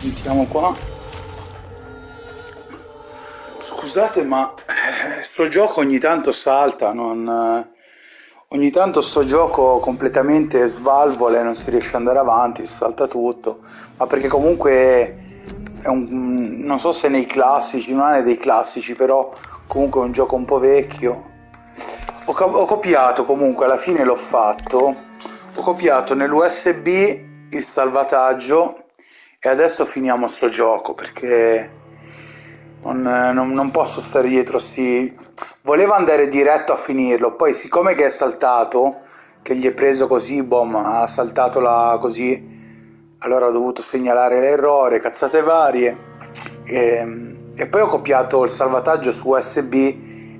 Mettiamo qua. Scusate, ma sto gioco ogni tanto salta, ogni tanto sto gioco completamente svalvola e non si riesce ad andare avanti, salta tutto. Ma perché comunque è non so se nei classici, non è dei classici, però comunque è un gioco un po' vecchio. Ho copiato comunque, alla fine l'ho fatto, ho copiato nell'USB il salvataggio e adesso finiamo sto gioco perché non posso stare dietro sti... Volevo andare diretto a finirlo, poi siccome che è saltato, che gli è preso così, boom, ha saltato la così, allora ho dovuto segnalare l'errore, cazzate varie, e poi ho copiato il salvataggio su USB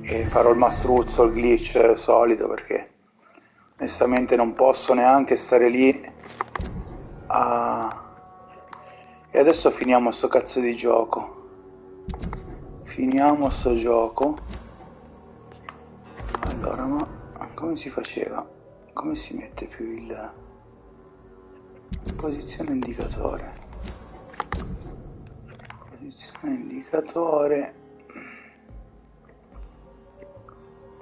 e farò il mastruzzo, il glitch solito, perché onestamente non posso neanche stare lì a... E adesso finiamo sto cazzo di gioco. Finiamo sto gioco. Allora, ma come si faceva? Come si mette più il... Posizione indicatore. Posizione indicatore.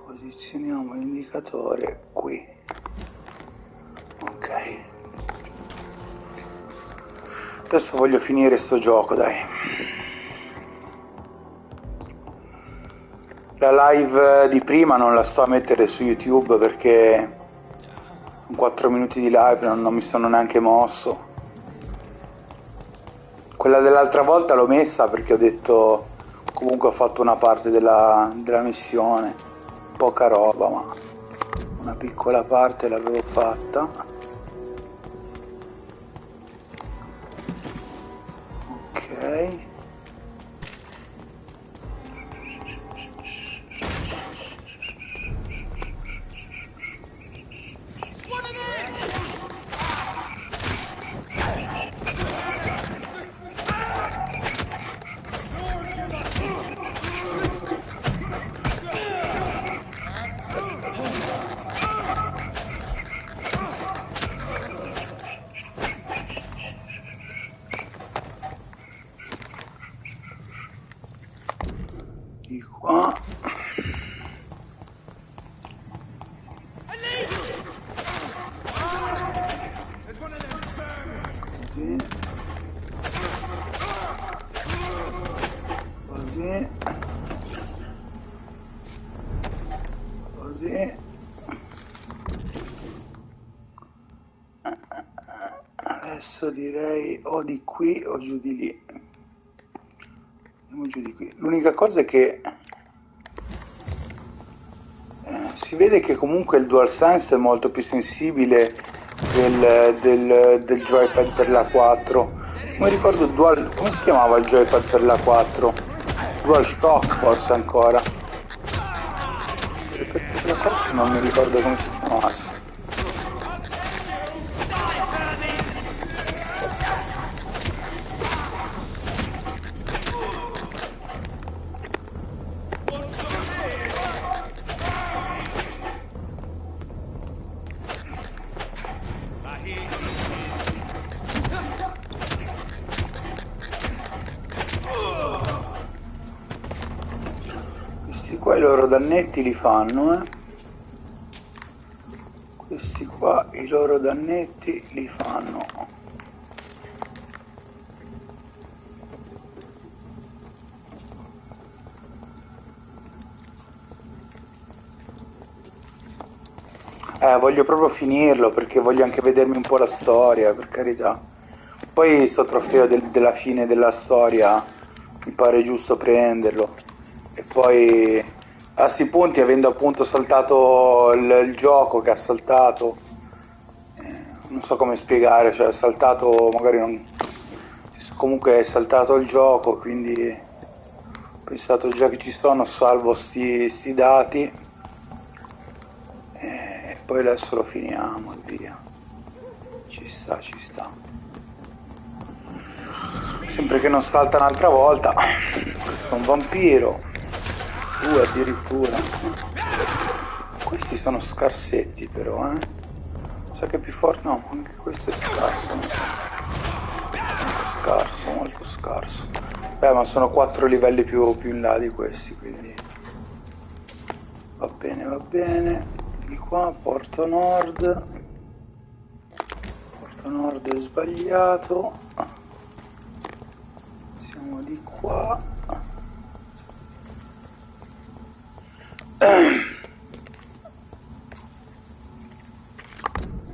Posizioniamo l'indicatore qui. Ok. Adesso voglio finire sto gioco, dai. La live di prima non la sto a mettere su YouTube perché in 4 minuti di live non mi sono neanche mosso. Quella dell'altra volta l'ho messa perché ho detto comunque ho fatto una parte della missione, poca roba, ma una piccola parte l'avevo fatta. Ok. Di qua. Così. Così. Adesso direi o di qui o giù di lì. Andiamo giù di qui. L'unica cosa è che si vede che comunque il DualSense è molto più sensibile del joypad per la 4. Non mi ricordo come si chiamava il joypad per la 4? DualShock forse ancora. Per la 4 non mi ricordo come si chiamasse. Qua i loro dannetti li fanno, Questi qua i loro dannetti li fanno. Voglio proprio finirlo perché voglio anche vedermi un po' la storia, per carità. Poi sto trofeo della fine della storia mi pare giusto prenderlo. E poi a sti punti, avendo appunto saltato il gioco che ha saltato, non so come spiegare, cioè ha saltato, magari non... Comunque è saltato il gioco, quindi ho pensato già che ci sono, salvo sti dati. E poi adesso lo finiamo e via. Ci sta, ci sta. Sempre che non salta un'altra volta. Questo è un vampiro. Addirittura. Questi sono scarsetti però, Sa che è più forte? No, anche questo è scarso. Molto scarso, molto scarso. Beh, ma sono 4 livelli più in là di questi, quindi va bene, va bene. Di qua, Porto Nord. Porto Nord è sbagliato. Siamo di qua.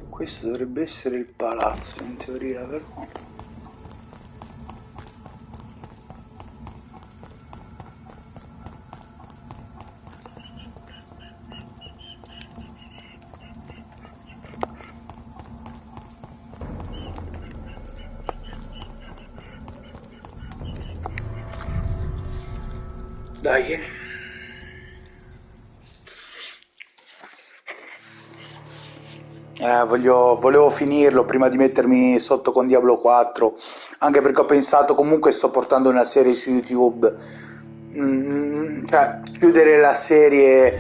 Questo dovrebbe essere il palazzo in teoria, però. Dai. Volevo finirlo prima di mettermi sotto con Diablo 4, anche perché ho pensato, comunque sto portando una serie su YouTube, cioè chiudere la serie,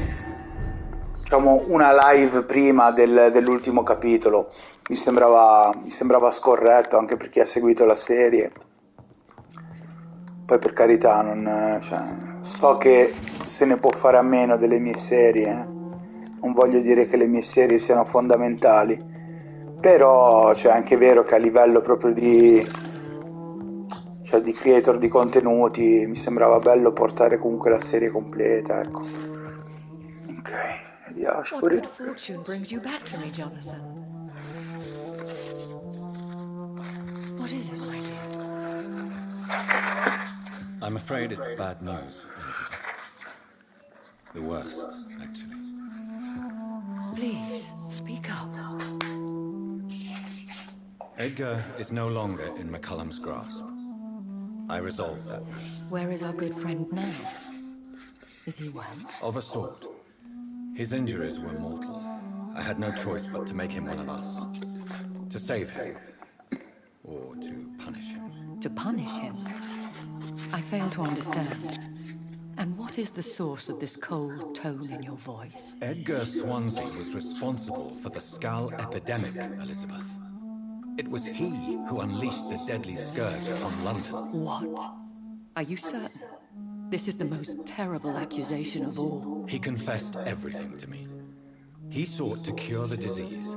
diciamo una live prima dell'ultimo capitolo, mi sembrava scorretto, anche per chi ha seguito la serie. Poi per carità, cioè, so che se ne può fare a meno delle mie serie, non voglio dire che le mie serie siano fondamentali, però cioè, è anche vero che a livello proprio di creator di contenuti mi sembrava bello portare comunque la serie completa, ecco. Ok, vediamo. What good fortune brings you back to me, Jonathan? What is it, my dear? I'm afraid it's bad news, Elizabeth. The worst, actually. Please, speak up. Edgar is no longer in McCullum's grasp. I resolved that matter. Where is our good friend now? Is he well? Of a sort. His injuries were mortal. I had no choice but to make him one of us. To save him. Or to punish him. To punish him? I fail to understand. And what is the source of this cold tone in your voice? Edgar Swansea was responsible for the Skull epidemic, Elizabeth. It was he who unleashed the deadly scourge on London. What? Are you certain? This is the most terrible accusation of all. He confessed everything to me. He sought to cure the disease,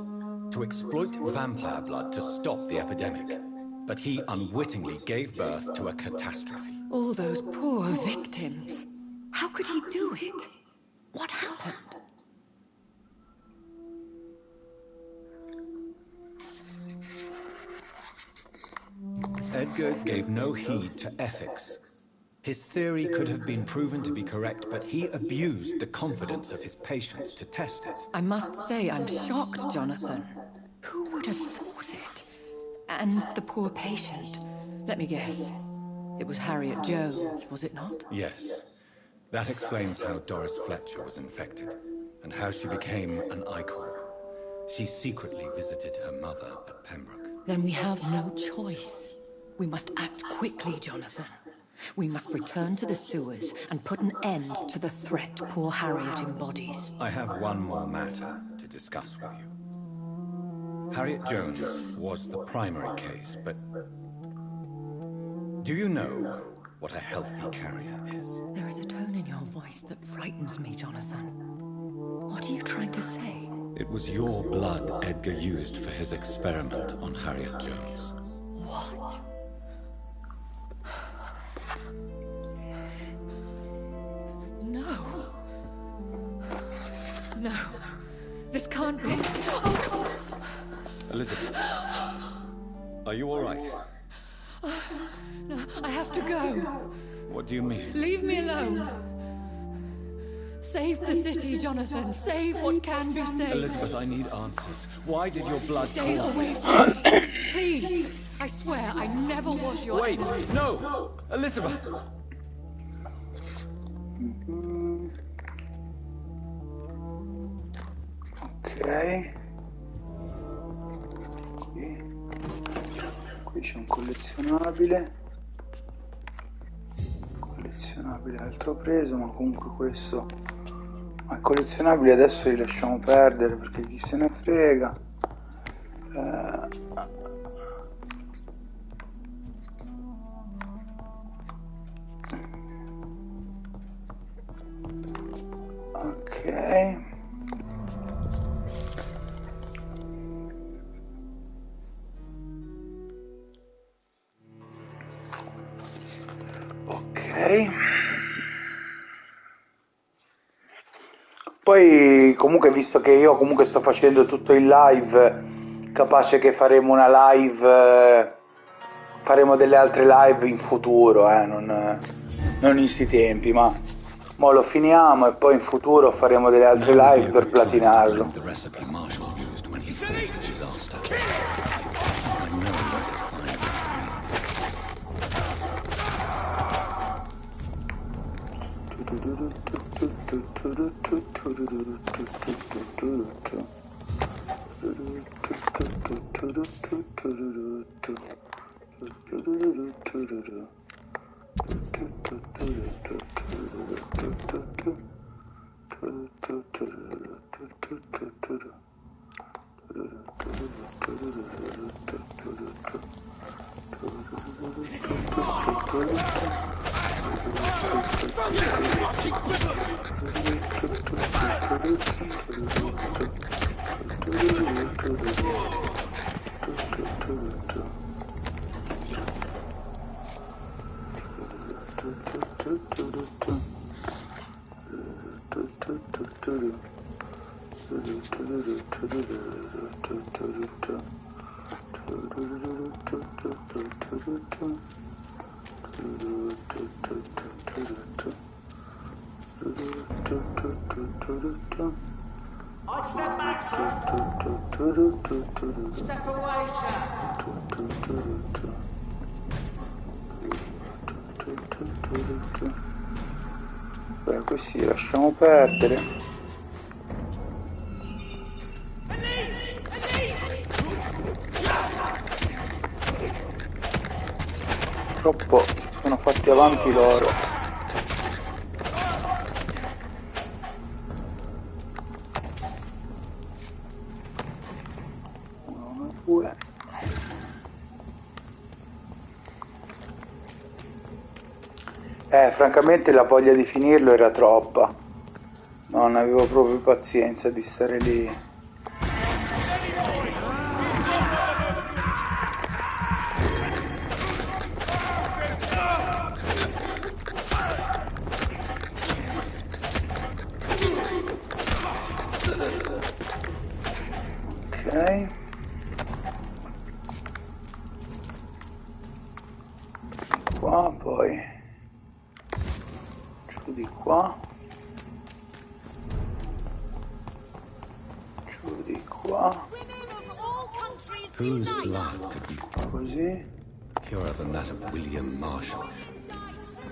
to exploit vampire blood to stop the epidemic. But he unwittingly gave birth to a catastrophe. All those poor victims. How could he do it? What happened? Edgar gave no heed to ethics. His theory could have been proven to be correct, but he abused the confidence of his patients to test it. I must say I'm shocked, Jonathan. Who would have thought it? And the poor patient. Let me guess. It was Harriet Jones, was it not? Yes. That explains how Doris Fletcher was infected, and how she became an Icor. She secretly visited her mother at Pembroke. Then we have no choice. We must act quickly, Jonathan. We must return to the sewers and put an end to the threat poor Harriet embodies. I have one more matter to discuss with you. Harriet Jones was the primary case, but do you know what a healthy carrier is? There is a tone in your voice that frightens me, Jonathan. What are you trying to say? It was your blood Edgar used for his experiment on Harriet Jones. What? No. No. This can't be. Oh. Elizabeth, are you all right? No, I have to go. What do you mean? Leave me alone. Save the city, Jonathan. Save what can be saved. Elizabeth, I need answers. Why did your blood Stay cause away this? from me. Please. I swear I never was your Wait! enemy. No! Elizabeth! Ok. Qui c'è un collezionabile. Collezionabile altro preso, ma comunque questo. Ma i collezionabili adesso li lasciamo perdere perché chi se ne frega. Ok. Poi comunque, visto che io comunque sto facendo tutto in live, capace che faremo una live, faremo delle altre live in futuro, non in sti tempi, ma mo lo finiamo e poi in futuro faremo delle altre Now would be live a per good time to platinarlo. blend the recipe Marshall used when he fought the disaster. I know where to find what I'd step back, sir. Step away, sir. Beh, questi li lasciamo perdere. Purtroppo si sono fatti avanti loro. Uno, due. Francamente la voglia di finirlo era troppa. Non avevo proprio pazienza di stare lì. Ok. Qua poi giù di qua, giù di qua, whose blood could be così. purer than that of William Marshall?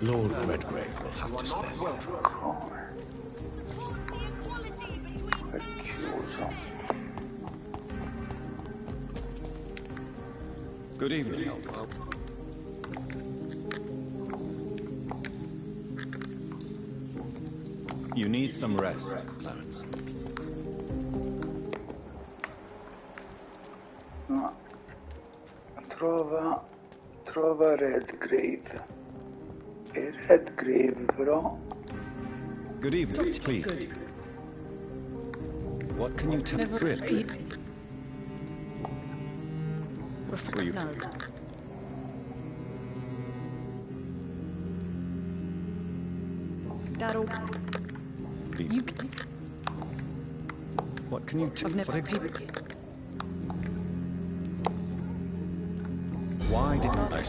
Lord Redgrave will have to spend. Come? È chiuso. Good evening, Lord. You need some rest, Clarence. No. Trova Redgrave. E Redgrave però. Good evening, please. What can you tell me? Really? Were you... No. Daryl, you can... What can you tell me? Why didn't I...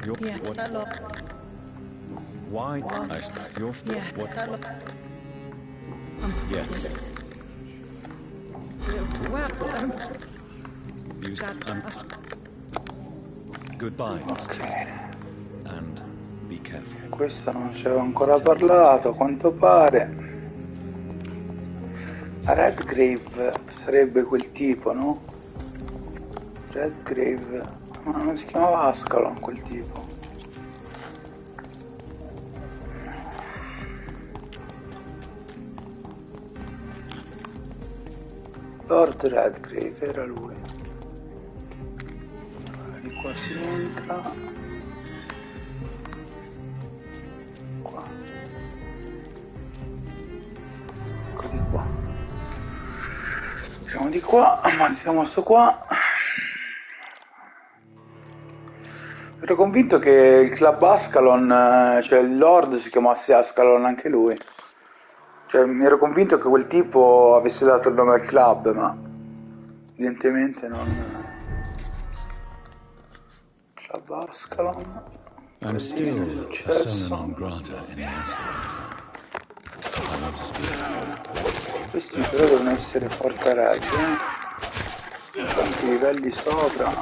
Your... Yeah, what... that lot. Why didn't I... Your... Yeah, what... that lot. Yeah. Yes. Well, don't... You... Dad, us... Goodbye, Miss Teasdale. And be careful. Questa non ci avevo ancora parlato, a quanto pare. Redgrave sarebbe quel tipo, no? Redgrave, ma non si chiamava Ascalon quel tipo. Lord Redgrave era lui. Di qua si entra. Qua. Ecco di qua. Entriamo di qua, ammazziamo sto qua. Ero convinto che il club Ascalon, cioè il Lord si chiamasse Ascalon anche lui. Cioè, mi ero convinto che quel tipo avesse dato il nome al club, ma evidentemente non. Club Ascalon. I'm Casino still persona successo. non grata in the Ascalon. I want to speak. Questi però devono essere portareggi, Sono tanti livelli sopra.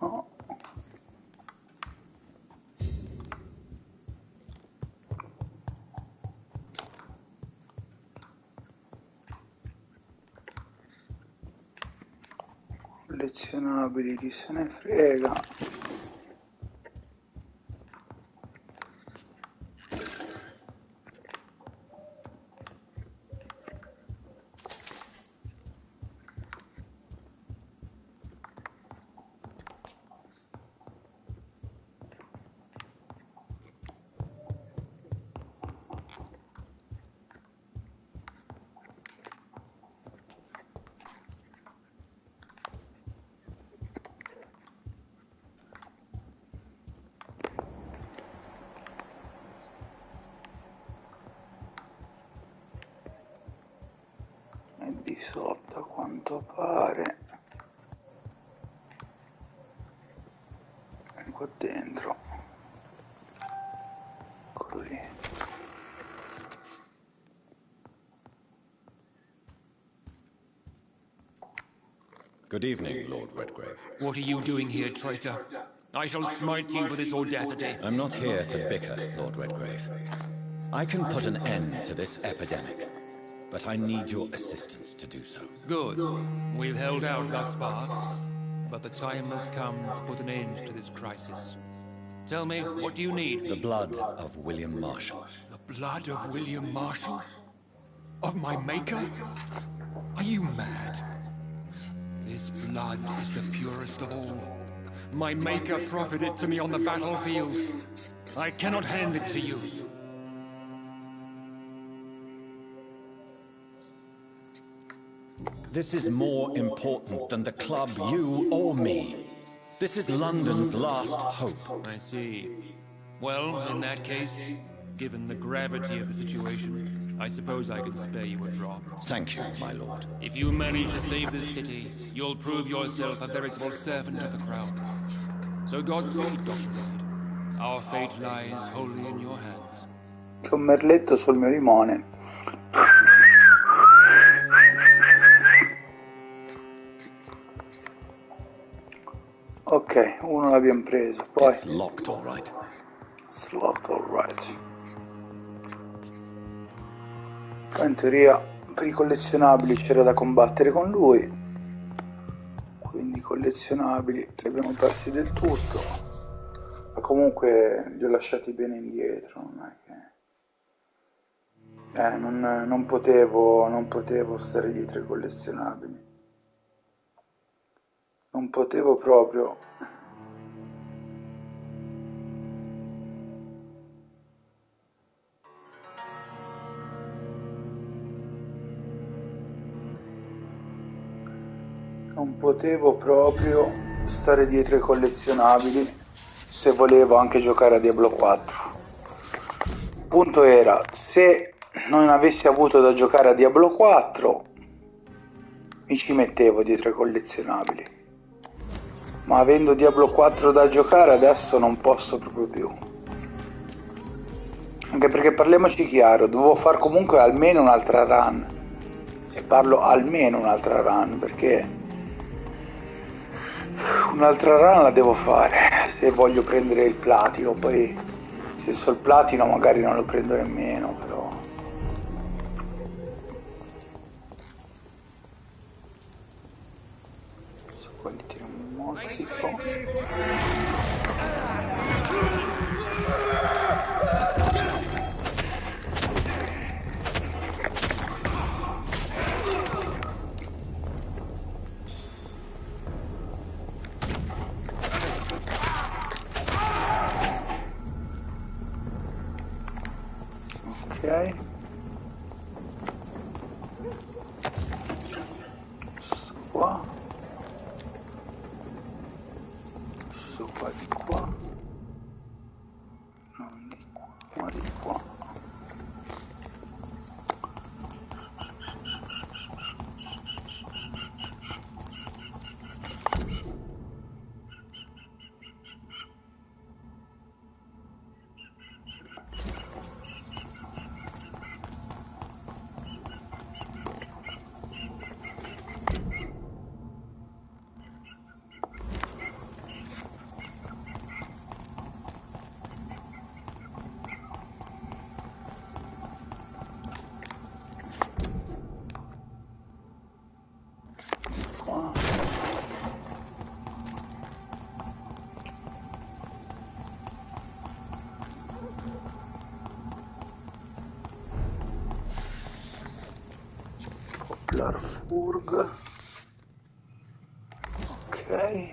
No. Collezionabili, chi se ne frega. E di sotto a quanto pare. E qua dentro. Così. Good evening, Lord Redgrave. What are you doing here, traitor? I shall smite you for this audacity. I'm not here to bicker, Lord Redgrave. I can put an end to this epidemic, but I need your assistance to do so. Good. We've held out thus far, but the time has come to put an end to this crisis. Tell me, what do you need? The blood of William Marshall. The blood of William Marshall? Of my maker? Are you mad? This blood is the purest of all. My maker proffered it to me on the battlefield. I cannot hand it to you. This is more important than the club, you or me. This is London's last hope. I see. Well, in that case, given the gravity of the situation, I suppose I can spare you a drop. Thank you, my lord. If you manage to save this city, you'll prove yourself a veritable servant of the crown. So Godspeed, Dr. Reed. Our fate lies wholly in your hands. C'è un merletto sul mio limone. Ok, uno l'abbiamo preso, poi. It's locked, all right. It's locked, all right. Poi in teoria per i collezionabili c'era da combattere con lui, quindi i collezionabili li abbiamo persi del tutto, ma comunque li ho lasciati bene indietro, non è che non potevo stare dietro ai collezionabili, non potevo proprio. Non potevo proprio stare dietro ai collezionabili se volevo anche giocare a Diablo 4. Il punto era, se non avessi avuto da giocare a Diablo 4, mi ci mettevo dietro ai collezionabili. Ma avendo Diablo 4 da giocare adesso non posso proprio più. Anche perché, parliamoci chiaro, dovevo fare comunque almeno un'altra run. E parlo almeno un'altra run, perché un'altra run la devo fare se voglio prendere il platino. Poi se so il platino magari non lo prendo nemmeno, però adesso qua gli tiro un mozzico. Ok. Questo qua. Questo qua di qua. Non di qua, ma di qua. Qua. Poplar Furg. Ok.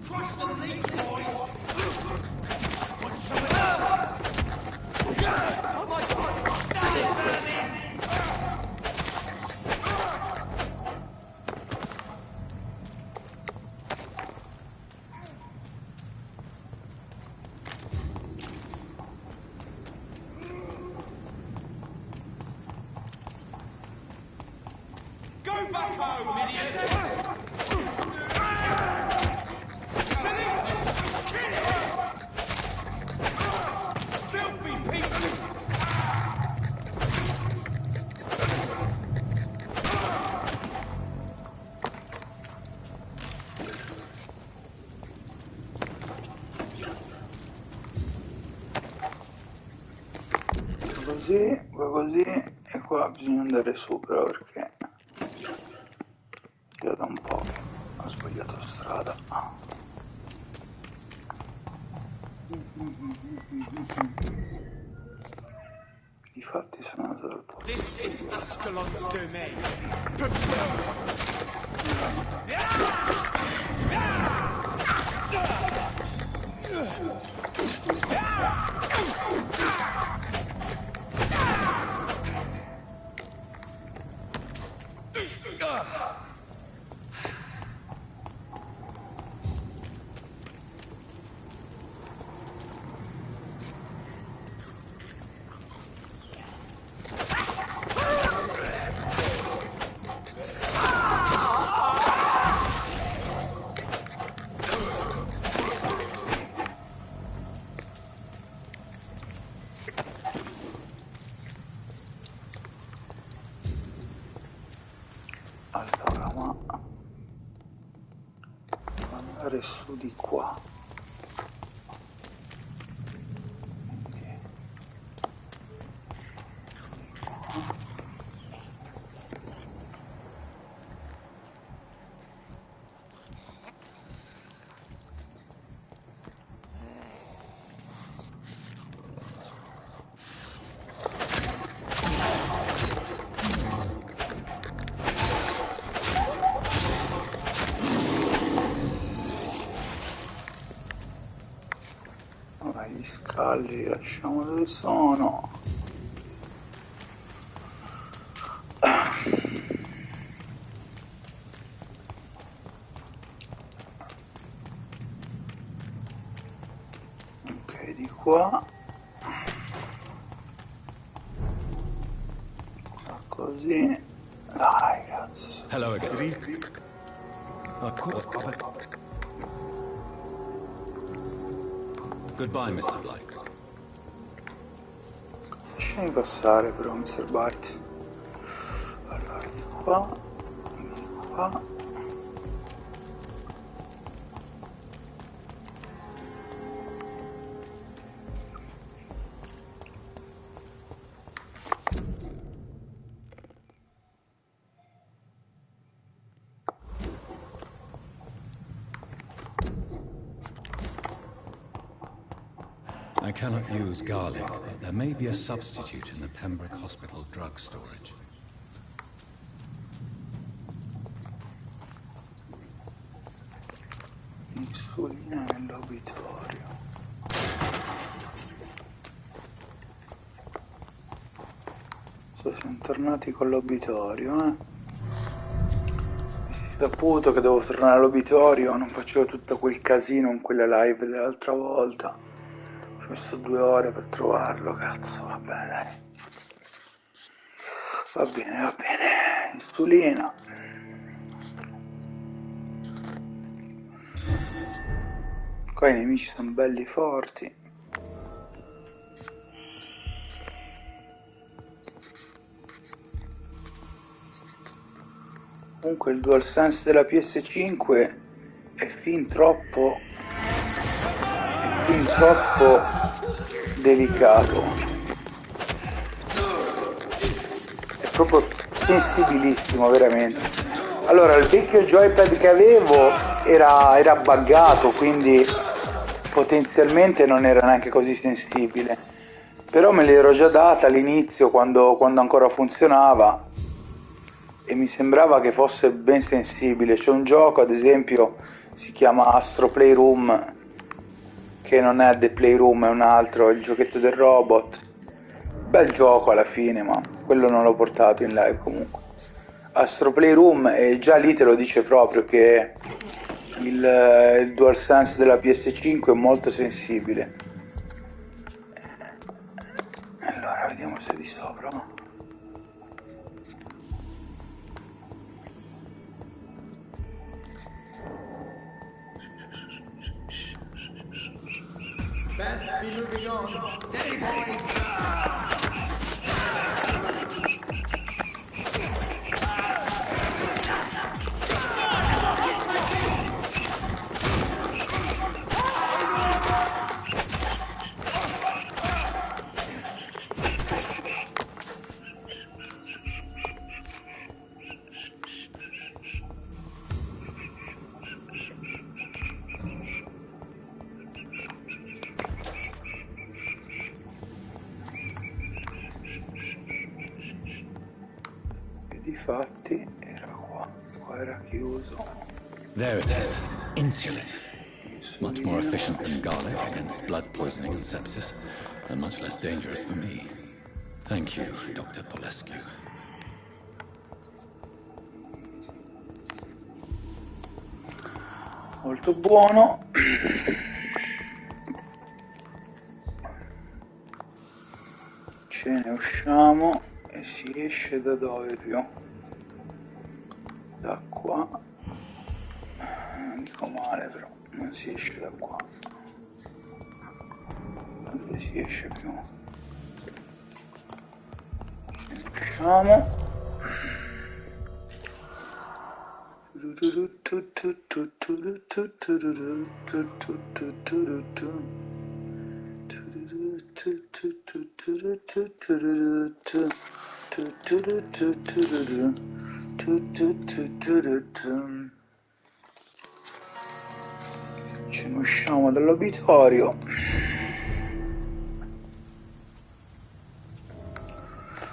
Trust the lead, boys! Want some of that? Oh my god! Stand it, Vermin! Go back home, idiot! Salute! Filthy people! Così e qua bisogna andare su però perché già da un po' che ho sbagliato strada. Difatti sono andato dal posto. This is Ascalon's domain. Allora, ma devo andare su di qua. Ora gli scalli li lasciamo dove sono. Ok, di qua. Così. Dai, cazzo. Hello again. Of course. Goodbye, Mr. Blake. Lasciami passare però, Mr. Barty. Allora, di qua. Di qua. I cannot use garlic, but there may be a substitute in the Pembroke Hospital drug storage. Insulina nell'obitorio. So, siamo tornati con l'obitorio, Mi si è saputo che devo tornare all'obitorio, non facevo tutto quel casino in quella live dell'altra volta. Ci ho messo 2 ore per trovarlo, cazzo, vabbè dai. Va bene, insulina. Qua i nemici sono belli forti. Comunque il DualSense della PS5 è fin troppo delicato. È proprio sensibilissimo, veramente. Allora, il vecchio joypad che avevo era buggato, quindi potenzialmente non era neanche così sensibile. Però me l'ero già data all'inizio, quando ancora funzionava, e mi sembrava che fosse ben sensibile. C'è un gioco, ad esempio, si chiama Astro Playroom, che non è The Playroom, è un altro, è il giochetto del robot. Bel gioco alla fine, ma quello non l'ho portato in live comunque. Astro Playroom, e già lì te lo dice proprio che il DualSense della PS5 è molto sensibile. Allora, vediamo se è di sopra. Best be moving on. Steady, boys. Difatti era qua era chiuso. There it is. Insulin. Much more efficient than garlic against blood poisoning and sepsis, and much less dangerous for me. Thank you, Dr. Polescu. Molto buono. Ce ne usciamo e si esce da dove più? Da qua. Dico male, però non si esce da qua. Da dove si esce più? Ce ne usciamo. Ce ne usciamo dall'obitorio.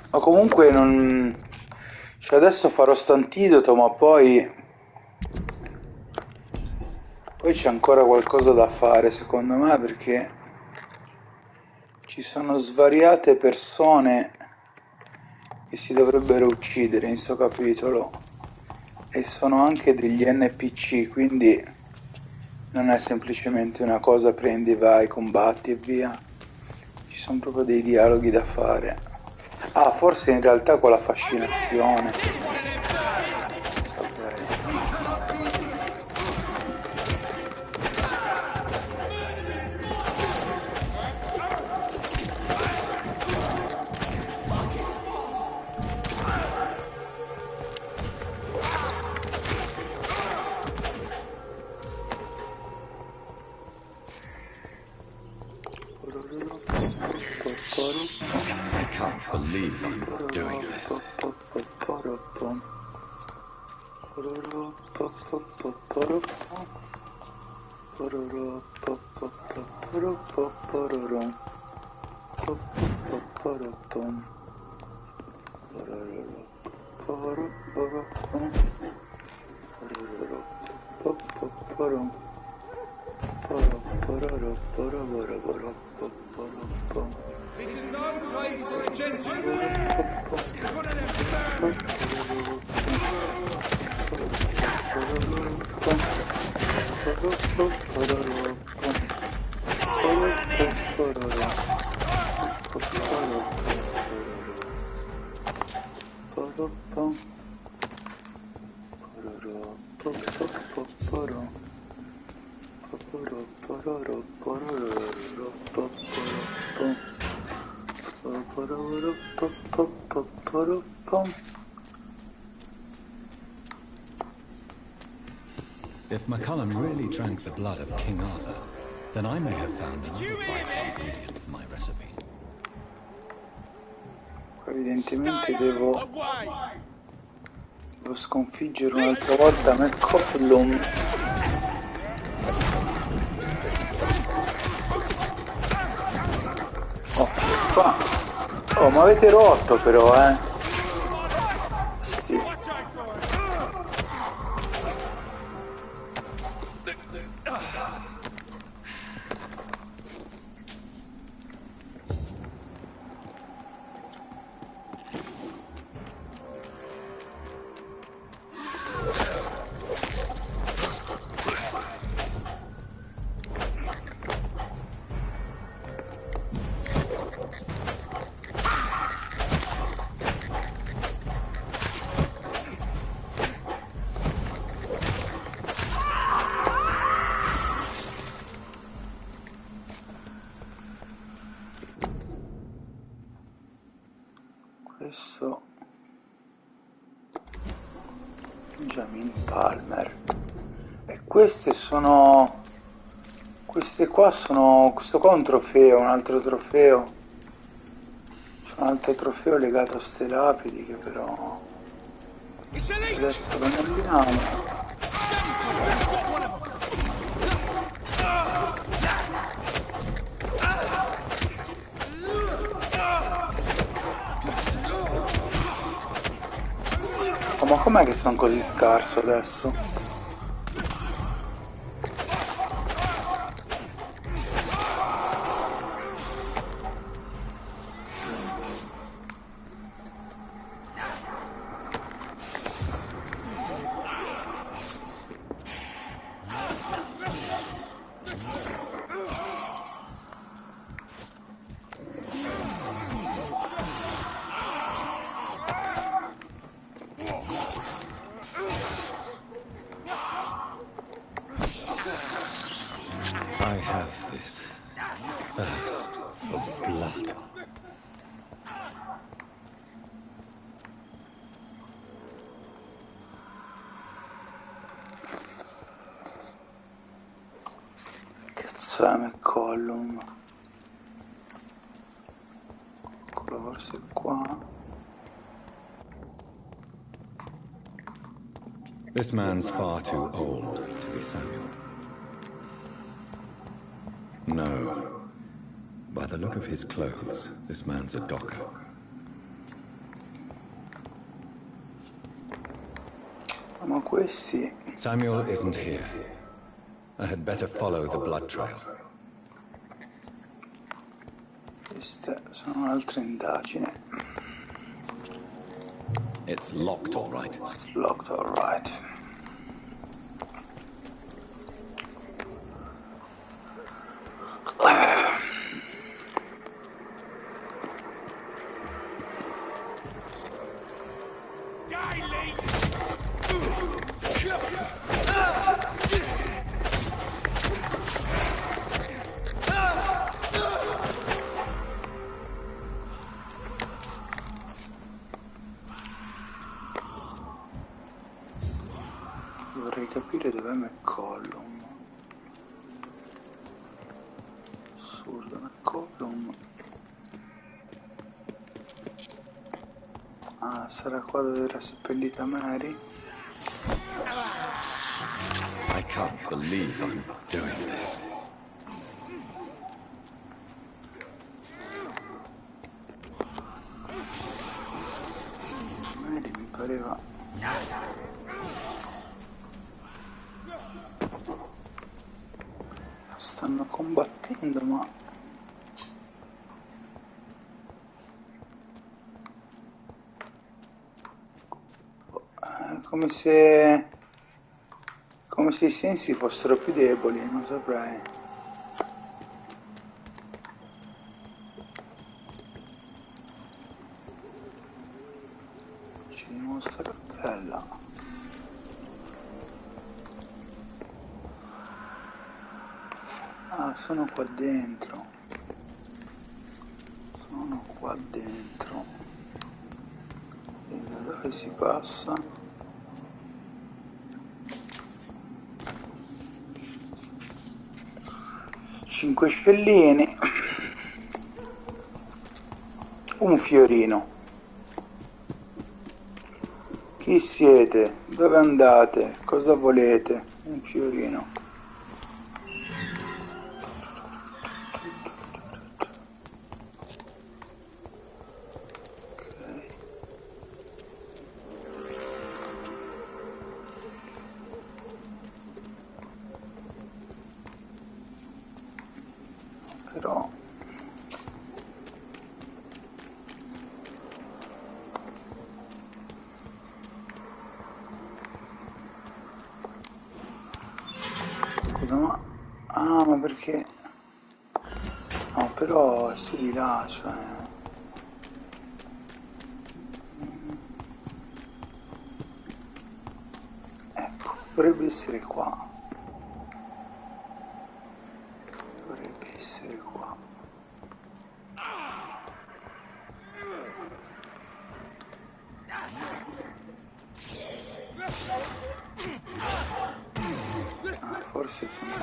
Ma comunque non... Cioè adesso farò st'antidoto, ma poi c'è ancora qualcosa da fare secondo me, perché ci sono svariate persone che si dovrebbero uccidere in sto capitolo e sono anche degli NPC, quindi non è semplicemente una cosa prendi, vai, combatti e via. Ci sono proprio dei dialoghi da fare. Ah, forse in realtà con la fascinazione. I can't believe I'm doing this. This is no place for a gentleman. It's one of them If McCullum really drank the blood of King Arthur, then I may have found another vital ingredient of my recipe. Evidentemente devo sconfiggere un'altra volta McCollum. Oh, qua. Oh, ma avete rotto però, Sì. Questo Benjamin Palmer, e queste qua sono, questo qua è un trofeo, un altro trofeo, c'è un altro trofeo legato a ste lapidi che però adesso lo andiamo. Ma com'è che sono così scarso adesso? I have this thirst for blood. Cazzo è McCollum? Eccolo, forse qua. This man's far too old to be Samuel. No. By the look of his clothes, this man's a docker. Ma questi... Samuel isn't here. I had better follow the blood trail. Queste sono altre indagini. It's locked, all right. It's locked, all right. Vorrei capire dov'è McCollum. Assurdo, McCollum. Ah, sarà qua dove era seppellita Mary? I can't believe I'm doing this. Mary mi pareva... Stanno combattendo, ma è come se i sensi fossero più deboli, non saprei. Ci dimostra bella. Ah, sono qua dentro. Sono qua dentro. E da dove si passa? 5 scellini. Un fiorino. Chi siete? Dove andate? Cosa volete? Un fiorino. Però scusa, ma perché no, però è su di là, cioè ecco, dovrebbe essere qua, dovrebbe essere qua. Forse sono...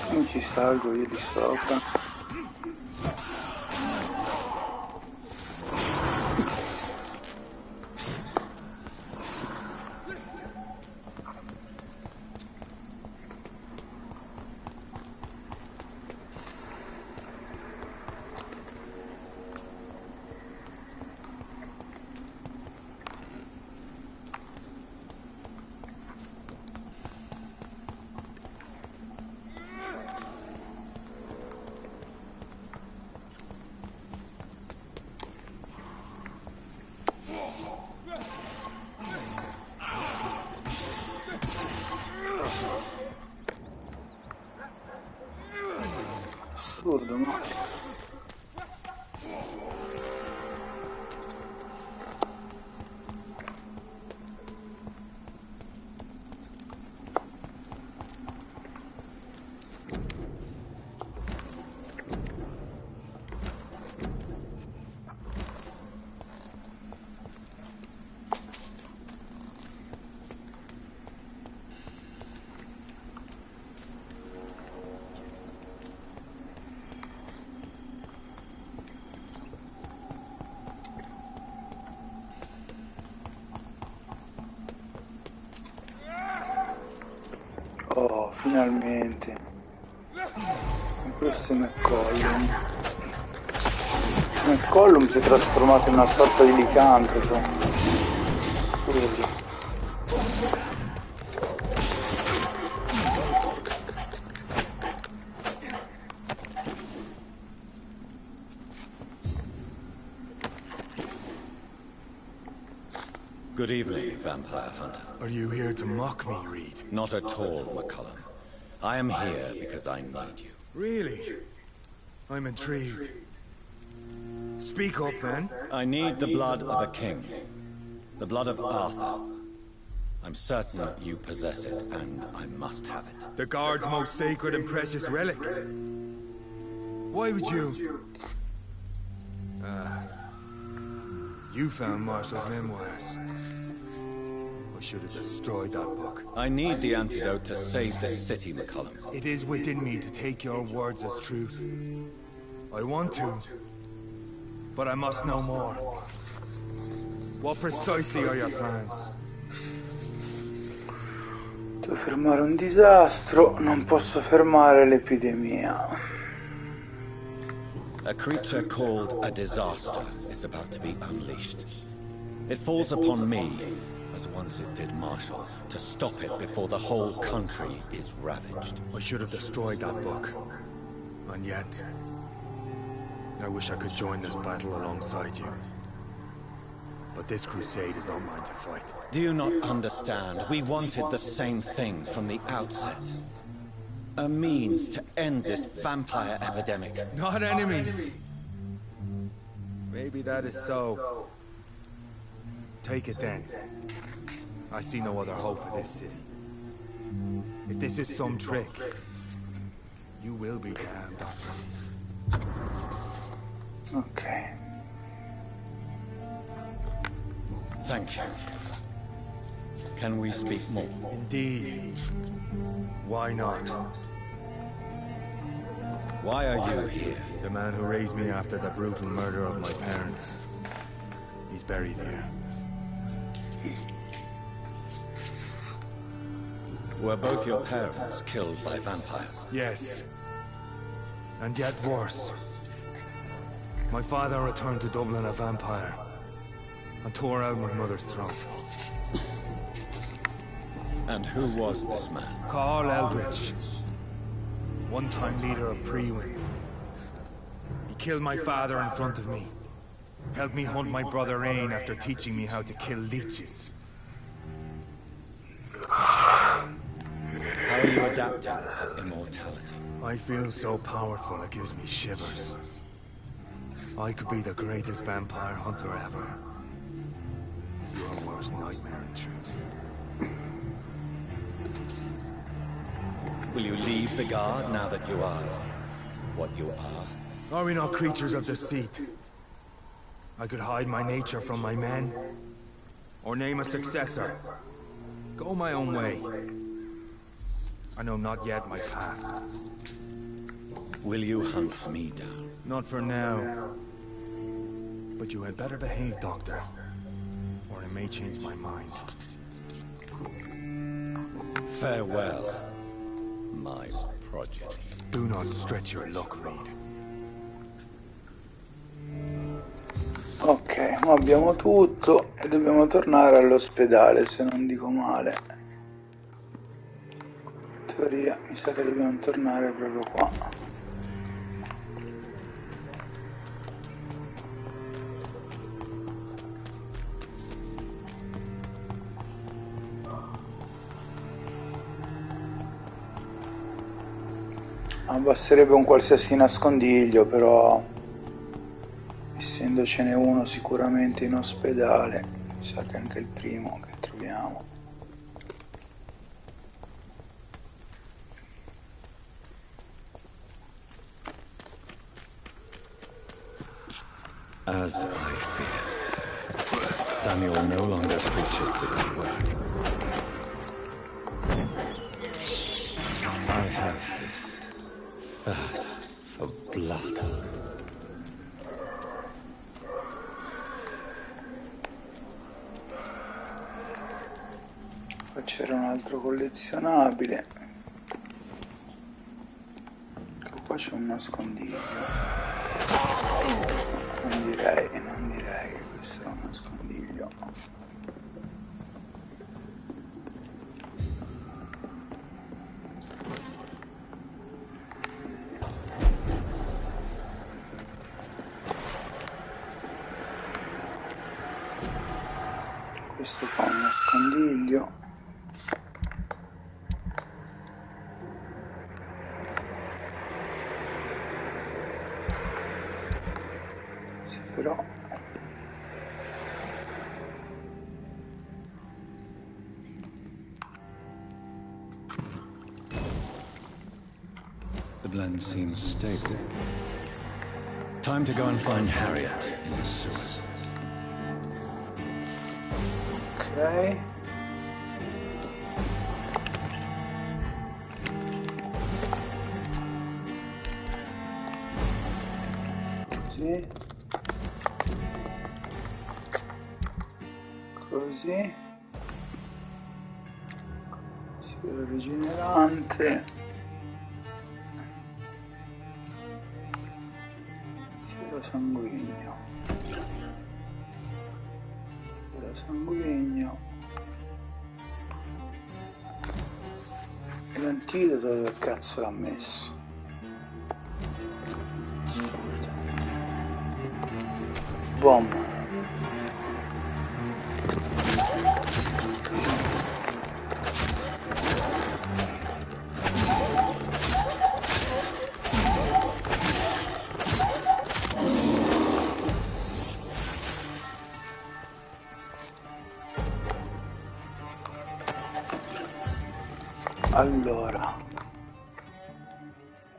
Come ci salgo io di sopra? Assurdo, ma... Oh, finalmente. E questo è McCollum. McCollum si è trasformato in una sorta di licantropo. Assurdo. Good evening, vampire hunter. Are you here to mock me, Reed? Not at all, McCullum. I am here because I need you. Really? I'm intrigued. Speak up, then. I need the blood of a king. The blood of Arthur. I'm certain that you possess it, and I must have it. The Guard's most sacred and precious relic. Why would you... You found Marshall's memoirs. I should have destroyed that book. I need the antidote to save this city, McCullum. It is within me to take your words as truth. I want to, but I must know more. What precisely are your plans? Devo fermare un disastro, non posso fermare l'epidemia. A creature called a disaster is about to be unleashed. It falls upon me, as once it did Marshall, to stop it before the whole country is ravaged. I should have destroyed that book. And yet, I wish I could join this battle alongside you. But this crusade is not mine to fight. Do you not understand? We wanted the same thing from the outset. A means to end this vampire epidemic. Not enemies! Maybe that is so. Take it then. I see no other hope for this city. If this is some trick, you will be damned, Doctor. Ok. Thank you. Can we speak more? Indeed. Why not? Why are you here? The man who raised me after the brutal murder of my parents. He's buried here. Were both your parents killed by vampires? Yes. And yet worse. My father returned to Dublin a vampire and tore out my mother's throat. And who was this man? Carl Eldritch. One-time leader of Prewin. He killed my father in front of me. Helped me hunt my brother Ain after teaching me how to kill leeches. How are you adapting to immortality? I feel so powerful it gives me shivers. I could be the greatest vampire hunter ever. Your worst nightmare, in truth. Will you leave the Guard now that you are what you are? Are we not creatures of deceit? I could hide my nature from my men, or name a successor. Go my own way. I know not yet my path. Will you hunt me down? Not for now. But you had better behave, Doctor, or I may change my mind. Farewell, my progeny. Do not stretch your luck, Reed. Ok, ma abbiamo tutto e dobbiamo tornare all'ospedale, se non dico male. In teoria mi sa che dobbiamo tornare proprio qua. Basterebbe un qualsiasi nascondiglio, però essendocene uno sicuramente in ospedale, mi sa che è anche il primo che troviamo. As I feared, Samuel no longer preaches the good word. I have this thirst for blood. Qua c'era un altro collezionabile. Qua c'è un nascondiglio. Non direi che questo era un nascondiglio. Questo qua è un nascondiglio. Sì, però The blend seems stable. Time to go and find Harriet in the sewers. ok. Così. Così. Sfera rigenerante. sanguigno. Gelo sanguigno. E l'antidoto dove cazzo l'ha messo? Bomba. Allora,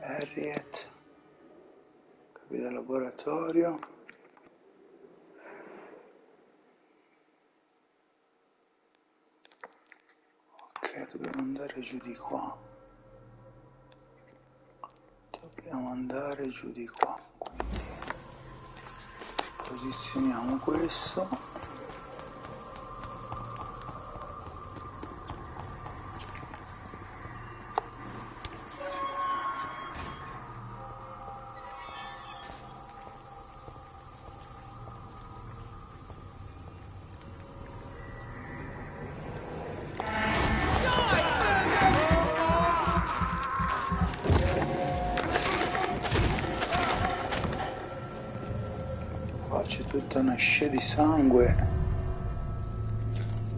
Harriet, capi del laboratorio. Ok, dobbiamo andare giù di qua. Dobbiamo andare giù di qua, quindi posizioniamo questo. C'è tutta una scia di sangue.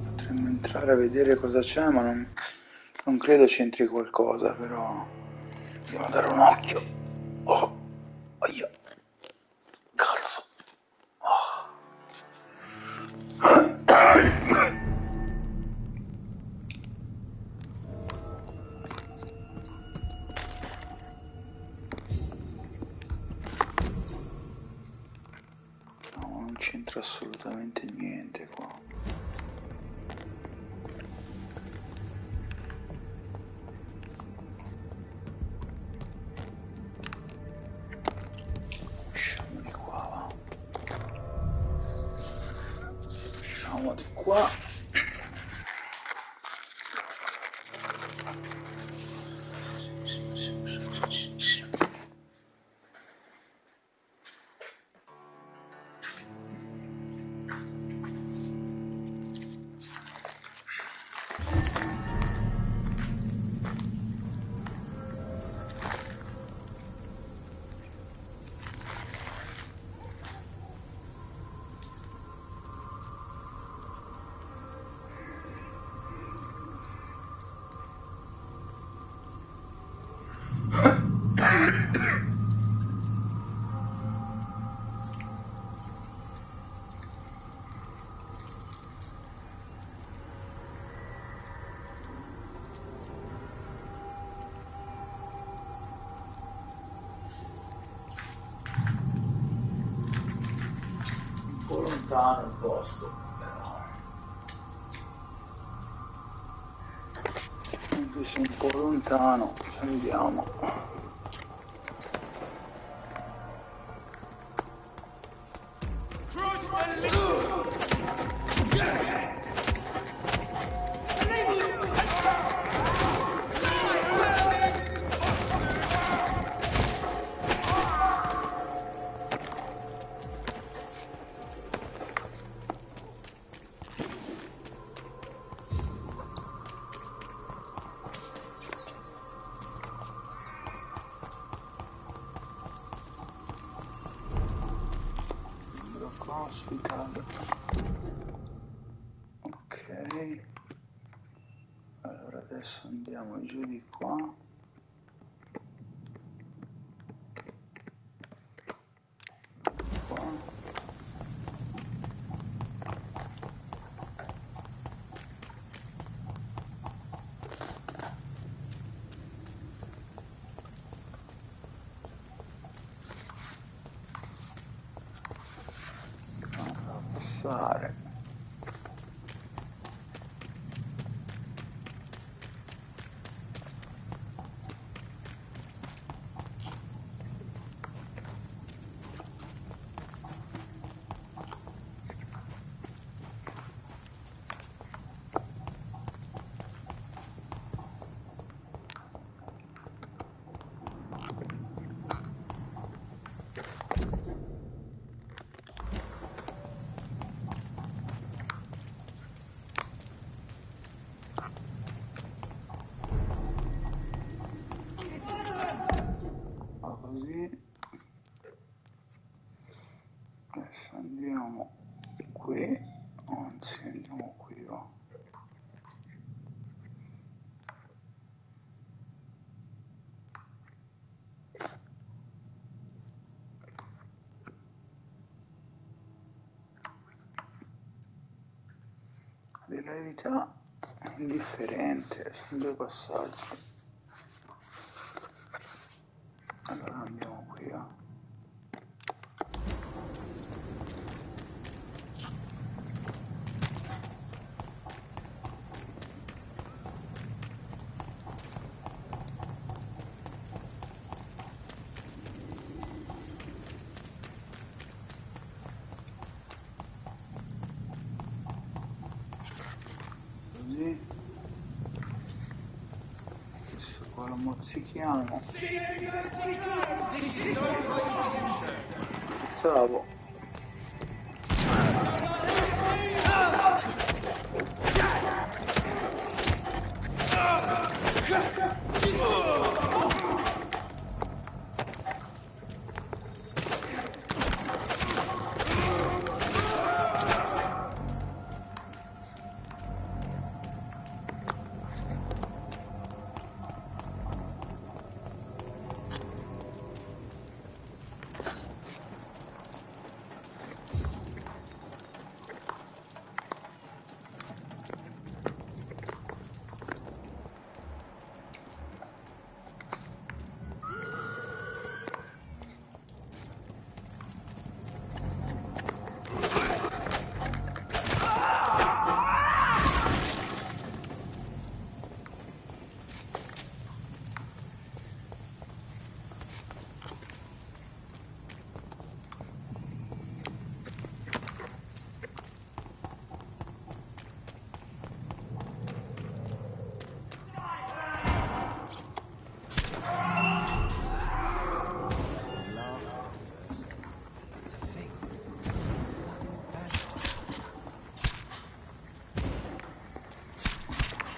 Potremmo entrare a vedere cosa c'è, ma non credo c'entri qualcosa, però andiamo a dare un occhio. Oh, aia. Cazzo. Oh. No, non c'entra assolutamente niente qua. Usciamo di qua, va. Usciamo di qua. Lontano il posto, però anche se un po' lontano, andiamo. Hospital. Ok, allora adesso andiamo giù di qua. Passare. Andiamo qui, anzi andiamo qui, va. Della verità è indifferente, sono due passaggi. Allora andiamo qui, va. Così. Adesso qua lo mozzichiamo. Stavo.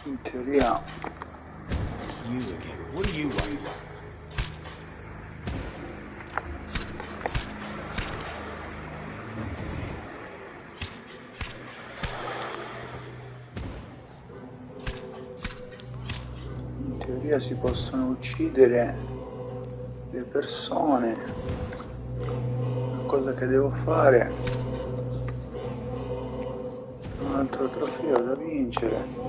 In teoria You again. What do you want? si possono uccidere le persone. La cosa che devo fare, un altro trofeo da vincere.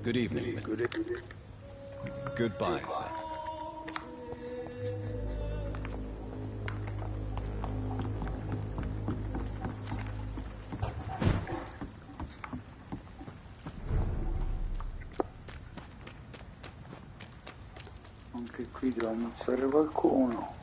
Good evening. Goodbye, sir. Anche qui devo ammazzare qualcuno.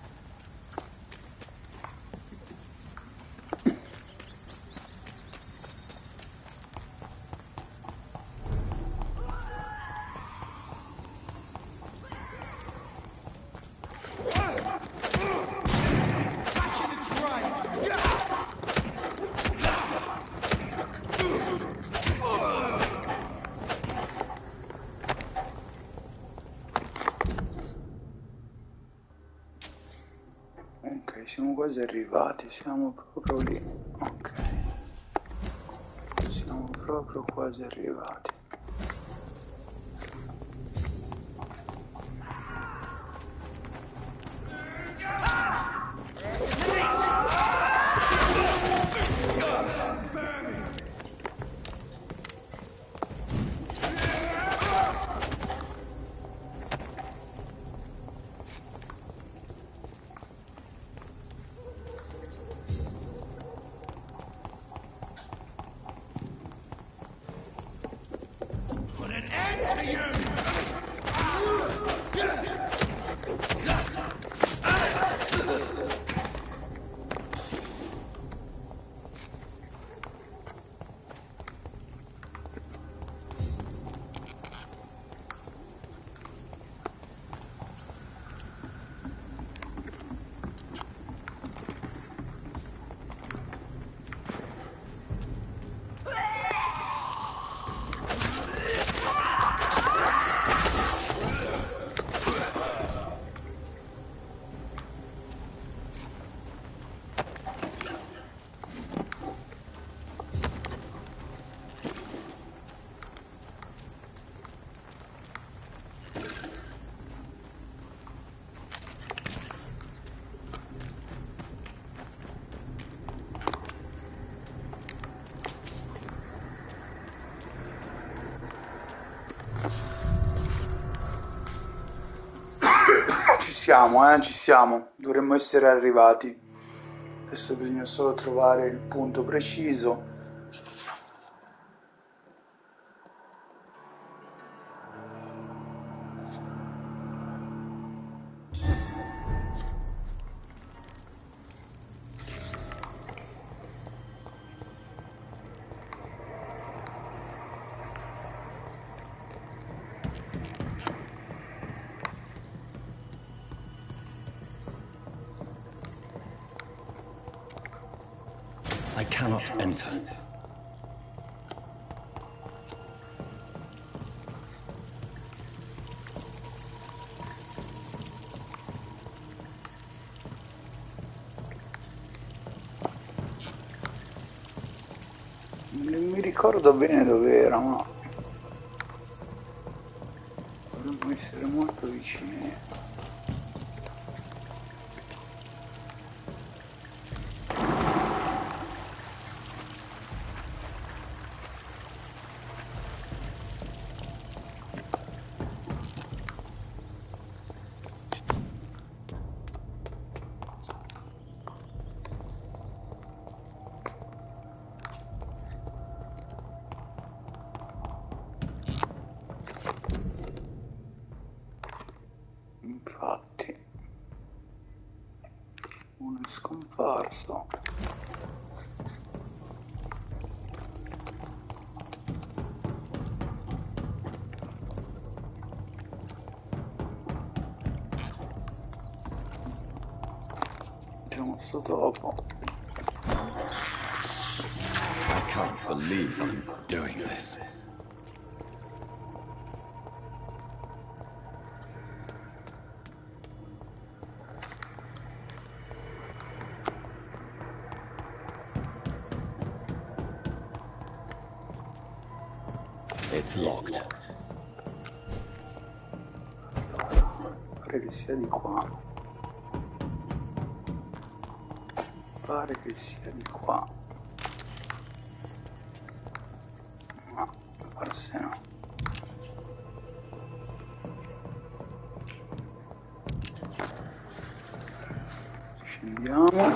Siamo quasi arrivati, siamo proprio lì, ok, siamo proprio quasi arrivati. ci siamo, dovremmo essere arrivati. Adesso bisogna solo trovare il punto preciso. I cannot enter. Non mi ricordo bene dove era, ma dovremmo essere molto vicini. Infatti, uno è scomparso. Vediamo sto dopo. I can't believe I'm doing this. It's locked. Pare che sia di qua. Pare che sia di qua. No, forse no. Scendiamo.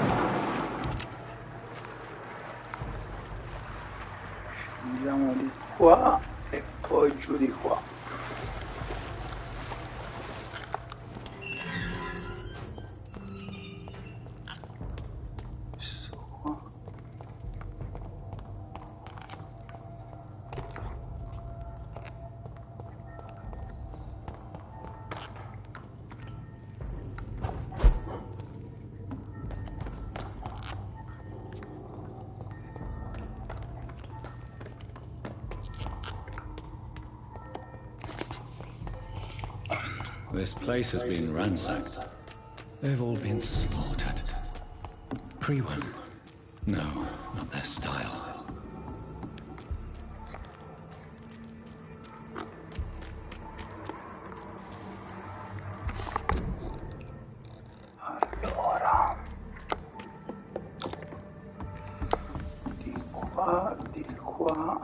Scendiamo di qua e poi giù di qua. Questo qua. This place has been ransacked. They've all been slaughtered. Pre-one? No, not their style. Allora, di qua, di qua.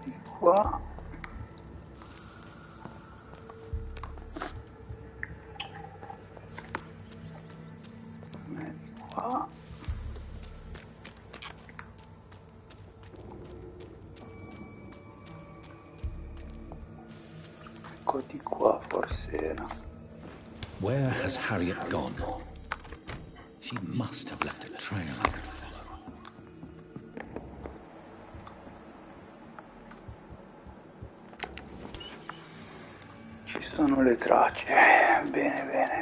Di qua. Di qua. Ecco, di qua forse era. Where has Harriet gone? She must have left a trail I could follow. Ci sono le tracce. Bene, bene.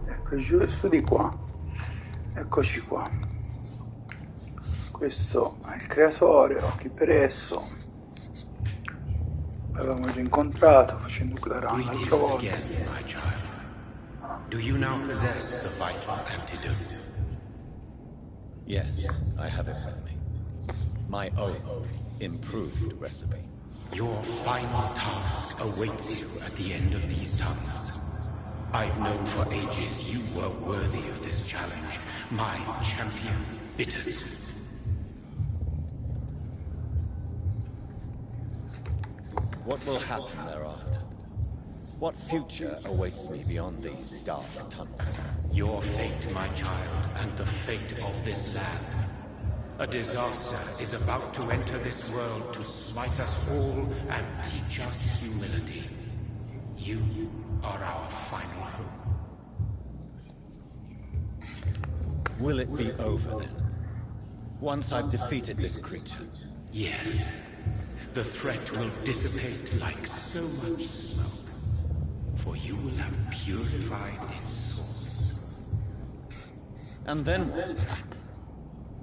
Ecco, giù su di qua. Eccoci qua. Questo è il creatore, occhi per esso. L'avevamo già incontrato facendo quella run l'altra Greetings volta. again, my child. Do you now possess the vital antidote? Yes, I have it with me. My own improved recipe. Your final task awaits you at the end of these tunnels. I've known for ages you were worthy of this challenge. My champion, Bittersweet. What will happen thereafter? What future awaits me beyond these dark tunnels? Your fate, my child, and the fate of this land. A disaster is about to enter this world to smite us all and teach us humility. You are our final hope. Will it be over then? Once I've defeated this creature? Yes. The threat will dissipate like so much smoke. For you will have purified its source. And then what?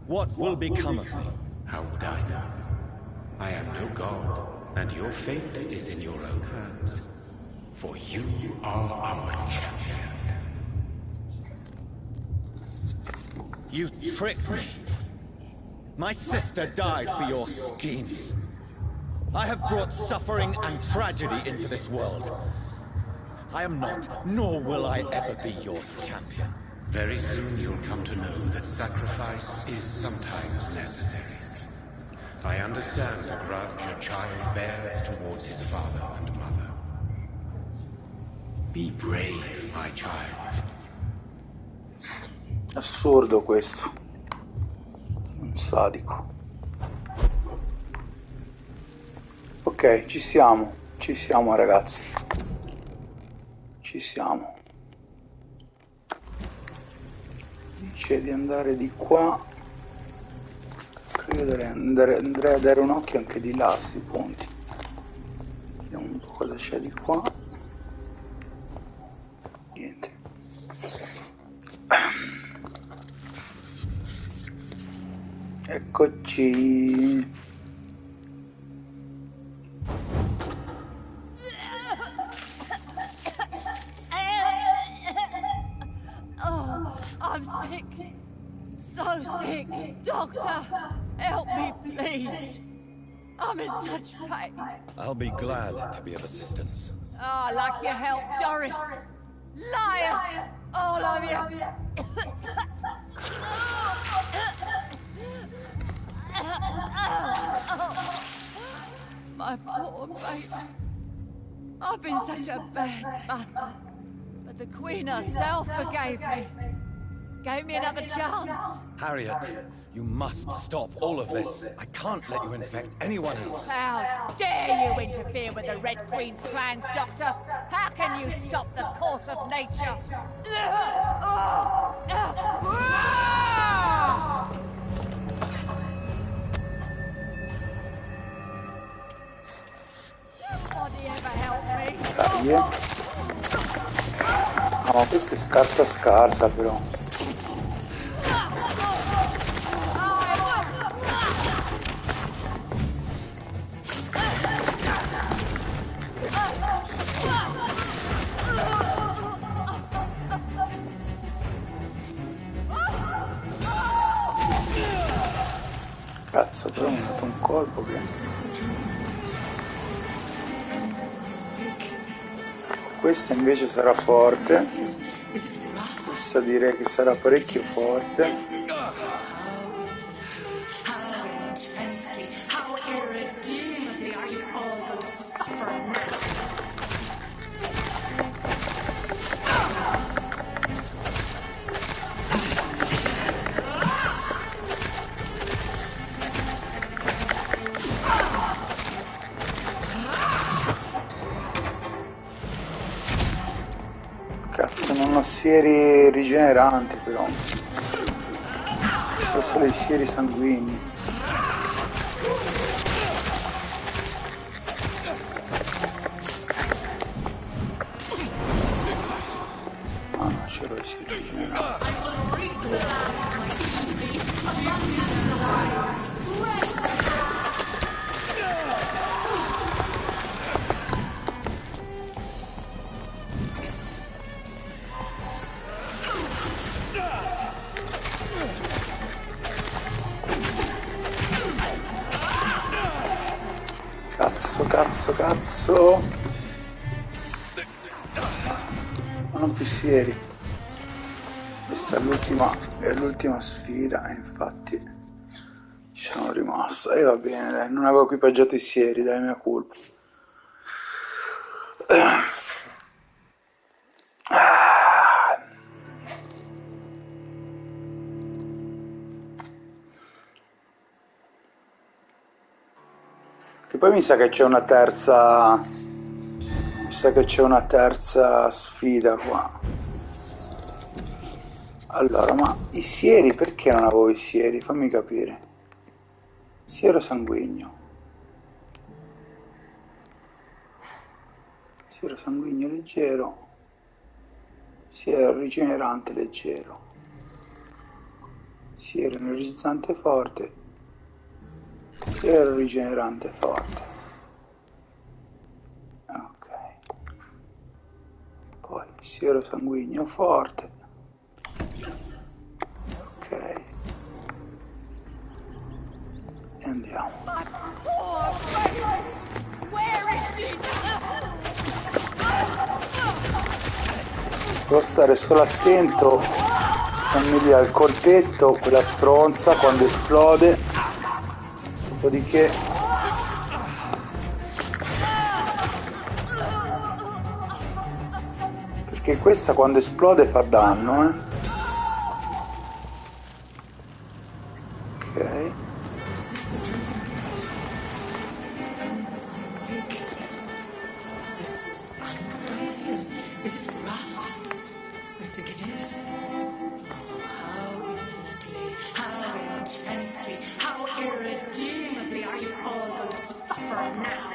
What will become of me? How would I know? I am no god, and your fate is in your own hands. For you are our champion. You tricked me. My sister died for your schemes. I have brought suffering and tragedy into this world. I am not, nor will I ever be your champion. Very soon you'll come to know that sacrifice is sometimes necessary. I understand the grudge a child bears towards his father and mother. Be brave, my child. Assurdo questo. Un sadico. Ok, ci siamo ragazzi. Ci siamo. Dice di andare di qua. Credo andrei a dare un occhio anche di là a sti punti. Vediamo un po' cosa c'è di qua. Niente. Eccoci. Oh, I'm sick. So sick. Doctor, help me, please. I'm in such pain. I'll be glad to be of assistance. Oh, like your help, Doris. Liars, all of you. My poor baby. I've been such a bad mother. But the Queen herself forgave me. Gave me another chance. Harriet, you must stop all of this. I can't let you infect anyone else. How dare you interfere with the Red Queen's plans, Doctor? How can you stop the course of nature? Nobody ever helped me. Dai. No, questa è scarsa però. Cazzo, però mi ha dato un colpo che... Questa invece sarà forte. Questa direi che sarà parecchio forte. Cazzo, non ho sieri rigeneranti però. Sono solo i sieri sanguigni. si rigenera. Cazzo, cazzo, cazzo. Ma non più sieri. Questa è l'ultima sfida, e infatti ci sono rimasto. E va bene, dai, non avevo equipaggiato i sieri, dai, mia colpa. Che poi mi sa che c'è una terza. Mi sa che c'è una terza sfida qua. Allora, ma i sieri, perché non avevo i sieri? Fammi capire. Siero sanguigno. Siero sanguigno leggero. Siero rigenerante leggero. Siero energizzante forte. Siero rigenerante forte. Ok. Poi siero sanguigno forte. Ok. E andiamo. My poor baby! Where is she? Devo stare solo attento. Non mi dia il colpetto, quella stronza, quando esplode. Dopodiché perché questa quando esplode fa danno, ok. Is it rough? I think it is. How infinitely, how intensely, how irredeemably are you all going to suffer now?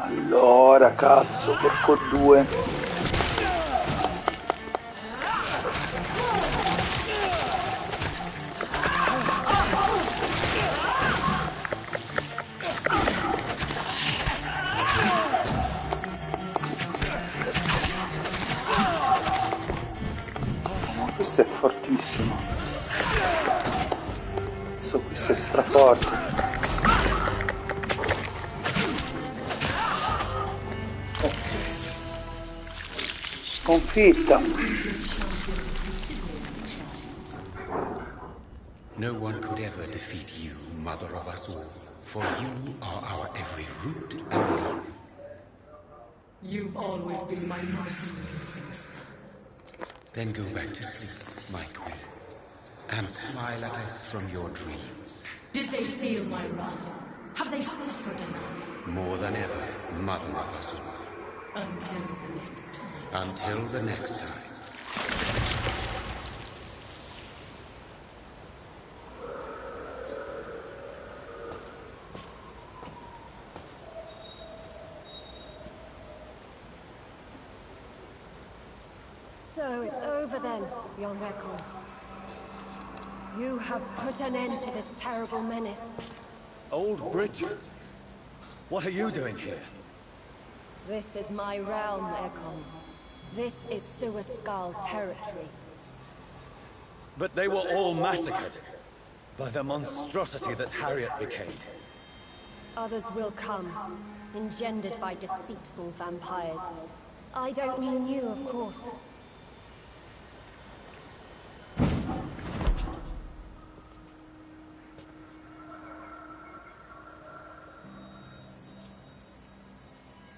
Allora, cazzo, porco due. Ma questo è fortissimo. Cazzo, questo è straforte. Sconfitta. No one could ever defeat you, mother of us all, for you are our every root and leaf. You've always been my mercenary since. Then go back to sleep, my queen, and smile at us from your dreams. Did they feel my wrath? Have they suffered enough? More than ever, mother of us all. Until the next time. Until the next time. So it's over then, young Echo. You have put an end to this terrible menace. Old Bridget? What are you doing here? This is my realm, Ekon. This is Suaskull territory. But they were all massacred by the monstrosity that Harriet became. Others will come, engendered by deceitful vampires. I don't mean you, of course.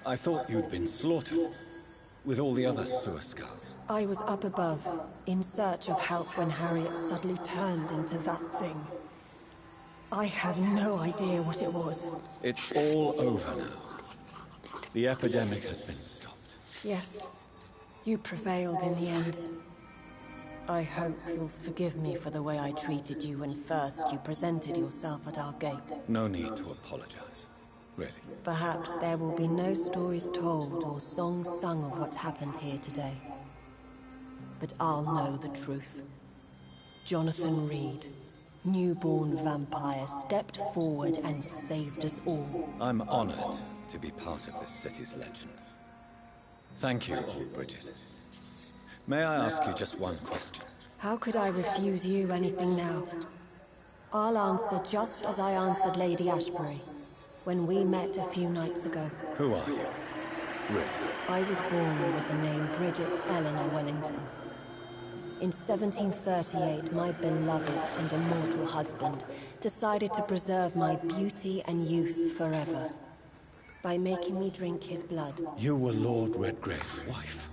I thought you'd been slaughtered, with all the other Suaskulls. I was up above, in search of help when Harriet suddenly turned into that thing. I have no idea what it was. It's all over now. The epidemic has been stopped. Yes, you prevailed in the end. I hope you'll forgive me for the way I treated you when first you presented yourself at our gate. No need to apologize. Really. Perhaps there will be no stories told or songs sung of what happened here today. But I'll know the truth. Jonathan Reed, newborn vampire, stepped forward and saved us all. I'm honored to be part of this city's legend. Thank you, old Bridget. May I ask you just one question? How could I refuse you anything now? I'll answer just as I answered Lady Ashbury when we met a few nights ago. Who are you? Rick. I was born with the name Bridget Eleanor Wellington. In 1738, my beloved and immortal husband decided to preserve my beauty and youth forever by making me drink his blood. You were Lord Redgrave's wife.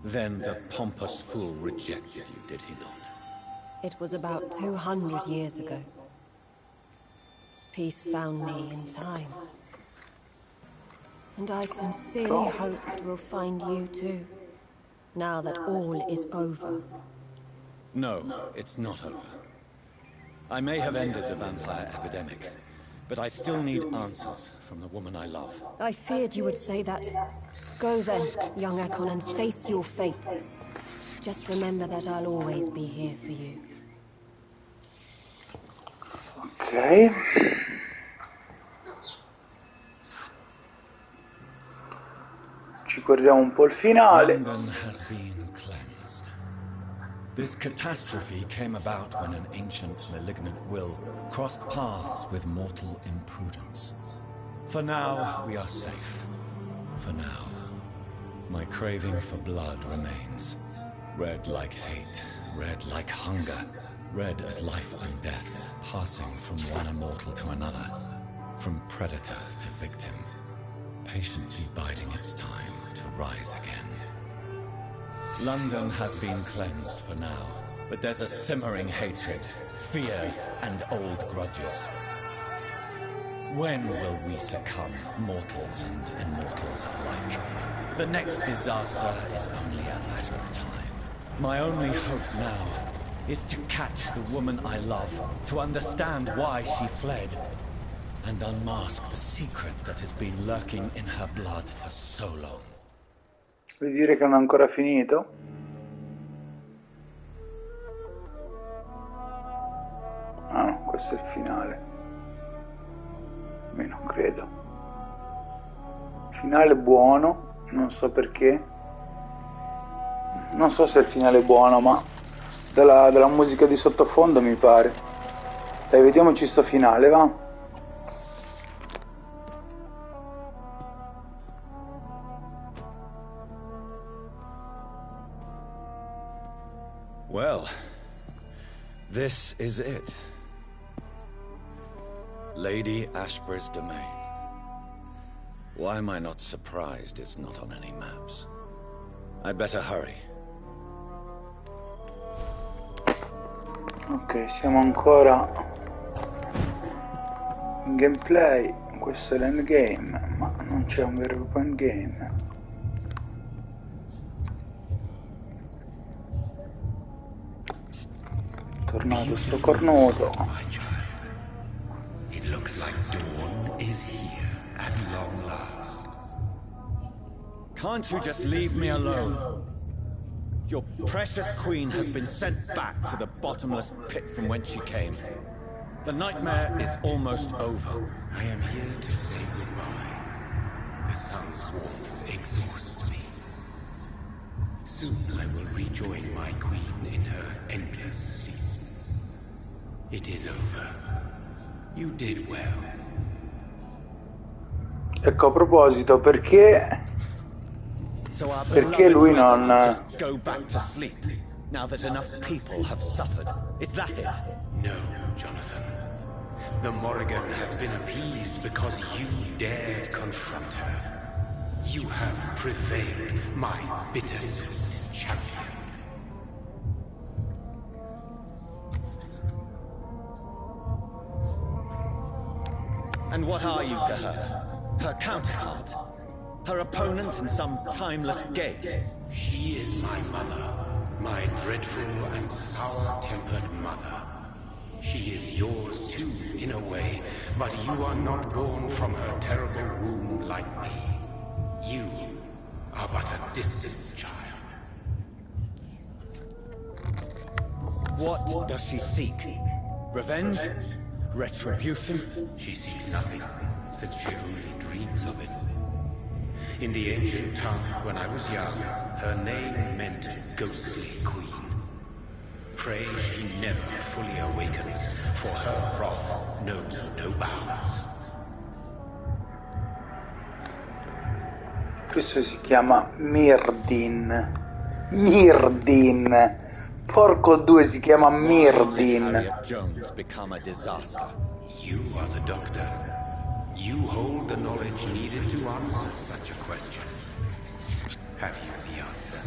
Then the pompous fool rejected you, did he not? It was about 200 years ago. Peace found me in time. And I sincerely hope it will find you too, now that all is over. No, it's not over. I may have ended the vampire epidemic, but I still need answers from the woman I love. I feared you would say that. Go then, young Ekon, and face your fate. Just remember that I'll always be here for you. Ok. Ci guardiamo un po' il finale. London has been cleansed. This catastrophe came about when an ancient malignant will crossed paths with mortal imprudence. For now, we are safe. For now. My craving for blood remains. Red like hate, red like hunger, red as life and death, passing from one immortal to another, from predator to victim, patiently biding its time to rise again. London has been cleansed for now, but there's a simmering hatred, fear, and old grudges. When will we succumb, mortals and immortals alike? The next disaster is only a matter of time. My only hope now is to catch the woman I love, to understand why she fled, and unmask the secret that has been lurking in her blood for so long. Vuoi dire che non è ancora finito? Ah no, questo è il finale. Io non credo. Finale buono, non so perché. Non so se è il finale buono, ma dalla musica di sottofondo mi pare. Dai, vediamoci sto finale, va? Well, this is it. Lady Ashbury's domain. Why am I not surprised it's not on any maps? I'd better hurry. Ok, siamo ancora in gameplay. Questo è l'endgame, ma non c'è un vero e proprio endgame. Tornato sto cornuto. It looks like dawn is here at long last. Can't you just leave me alone? Your precious queen has been sent back to the bottomless pit from whence she came. The nightmare is almost over. I am here to say goodbye. The sun's warmth exhausts me. Soon I will rejoin my queen in her endless sleep. It is over. You did well. Ecco, a proposito, perché lui non... just go back to sleep, now that enough people have suffered. Is that it? No, Jonathan. The Morrigan has been appeased because you dared confront her. You have prevailed, my bittersweet champion. And what are you to her? Her counterpart? Her opponent in some timeless game? She is my mother. My dreadful and sour-tempered mother. She is yours too, in a way, but you are not born from her terrible womb like me. You are but a distant child. What does she seek? Revenge? Retribution? She seeks nothing, since she only dreams of it. In the ancient tongue, when I was young, her name meant ghostly queen. Pray she never fully awakens, for her wrath knows no bounds. Questo si chiama Myrdin. Myrdin. Porco due, si chiama Myrdin. Harriet Jones become a disaster. You are the doctor. You hold the knowledge needed to answer such a question. Have you the answer?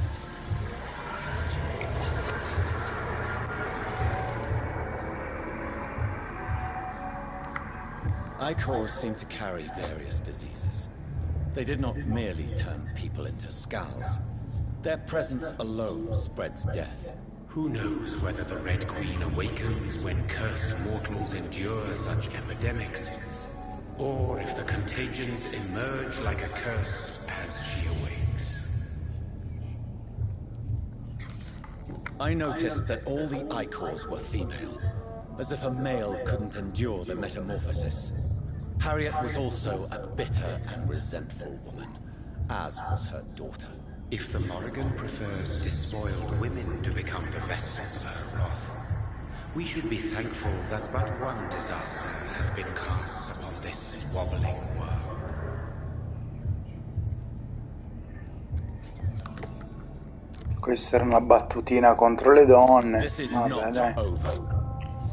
Icors seem to carry various diseases. They did not merely turn people into skulls. Their presence alone spreads death. Who knows whether the Red Queen awakens when cursed mortals endure such epidemics, or if the contagions emerge like a curse as she awakes. I noticed that all the Icors were female, as if a male couldn't endure the metamorphosis. Harriet was also a bitter and resentful woman, as was her daughter. If the Morrigan prefers despoiled women to become the vessels of her wrath, we should be thankful that but one disaster has been cast upon this wobbling world. Questa era una battutina contro le donne. This is Vabbè, not dai. over.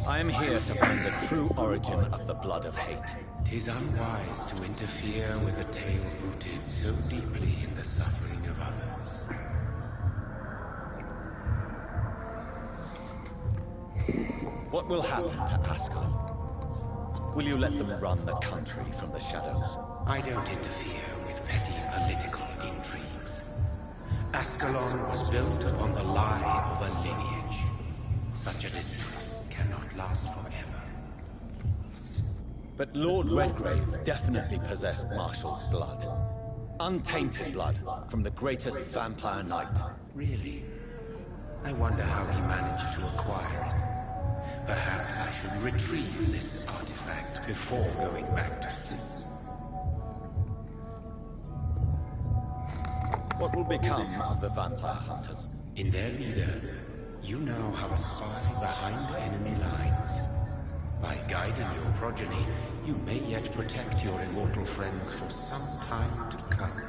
I am here to find the true origin of the blood of hate. 'Tis unwise to interfere with a tale rooted so deeply in the suffering of others. What will happen to Ascalon? Will you let them run the country from the shadows? I don't interfere with petty political intrigues. Ascalon was built upon the lie of a lineage. Such a distance cannot last forever. But Lord Redgrave definitely possessed Marshall's blood. Untainted blood from the greatest vampire knight. Really? I wonder how he managed to acquire it. Perhaps I should retrieve this artifact before going back to sleep. What will become of the vampire hunters? In their leader, you now have a spy behind enemy lines. By guiding your progeny, you may yet protect your immortal friends for some time to come.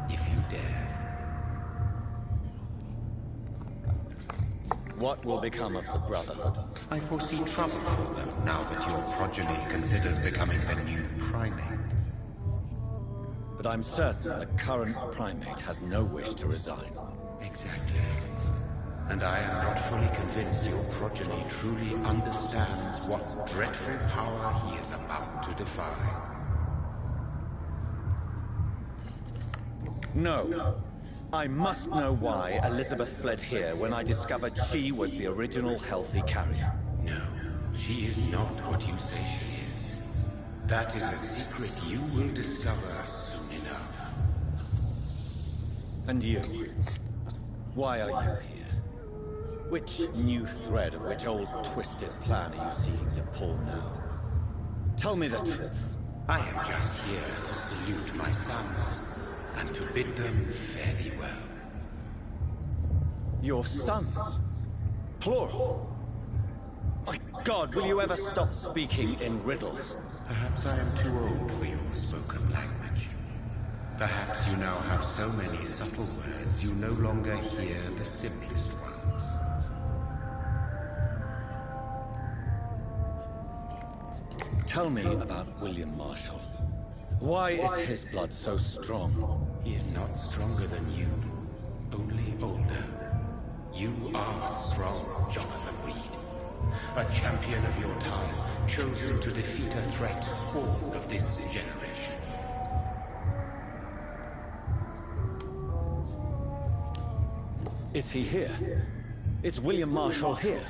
If you dare. What will become of the Brotherhood? I foresee trouble for them now that your progeny considers becoming the new primate. But I'm certain the current primate has no wish to resign. Exactly. And I am not fully convinced your progeny truly understands what dreadful power he is about to defy. No. I must know why Elizabeth fled here when I discovered she was the original healthy carrier. No, she is not what you say she is. That is a secret you will discover soon enough. And you? Why are you here? Which new thread of which old twisted plan are you seeking to pull now? Tell me the truth. I am just here to salute my sons, and to bid them fare thee well. Your sons? Plural? My God, will you ever stop speaking in riddles? Perhaps I am too old for your spoken language. Perhaps you now have so many subtle words you no longer hear the simplest ones. Tell me about William Marshall. Why is his blood so strong? He is not stronger than you, only older. You are strong, Jonathan Reed. A champion of your time, chosen to defeat a threat sworn of this generation. Is he here? Is William Marshall here?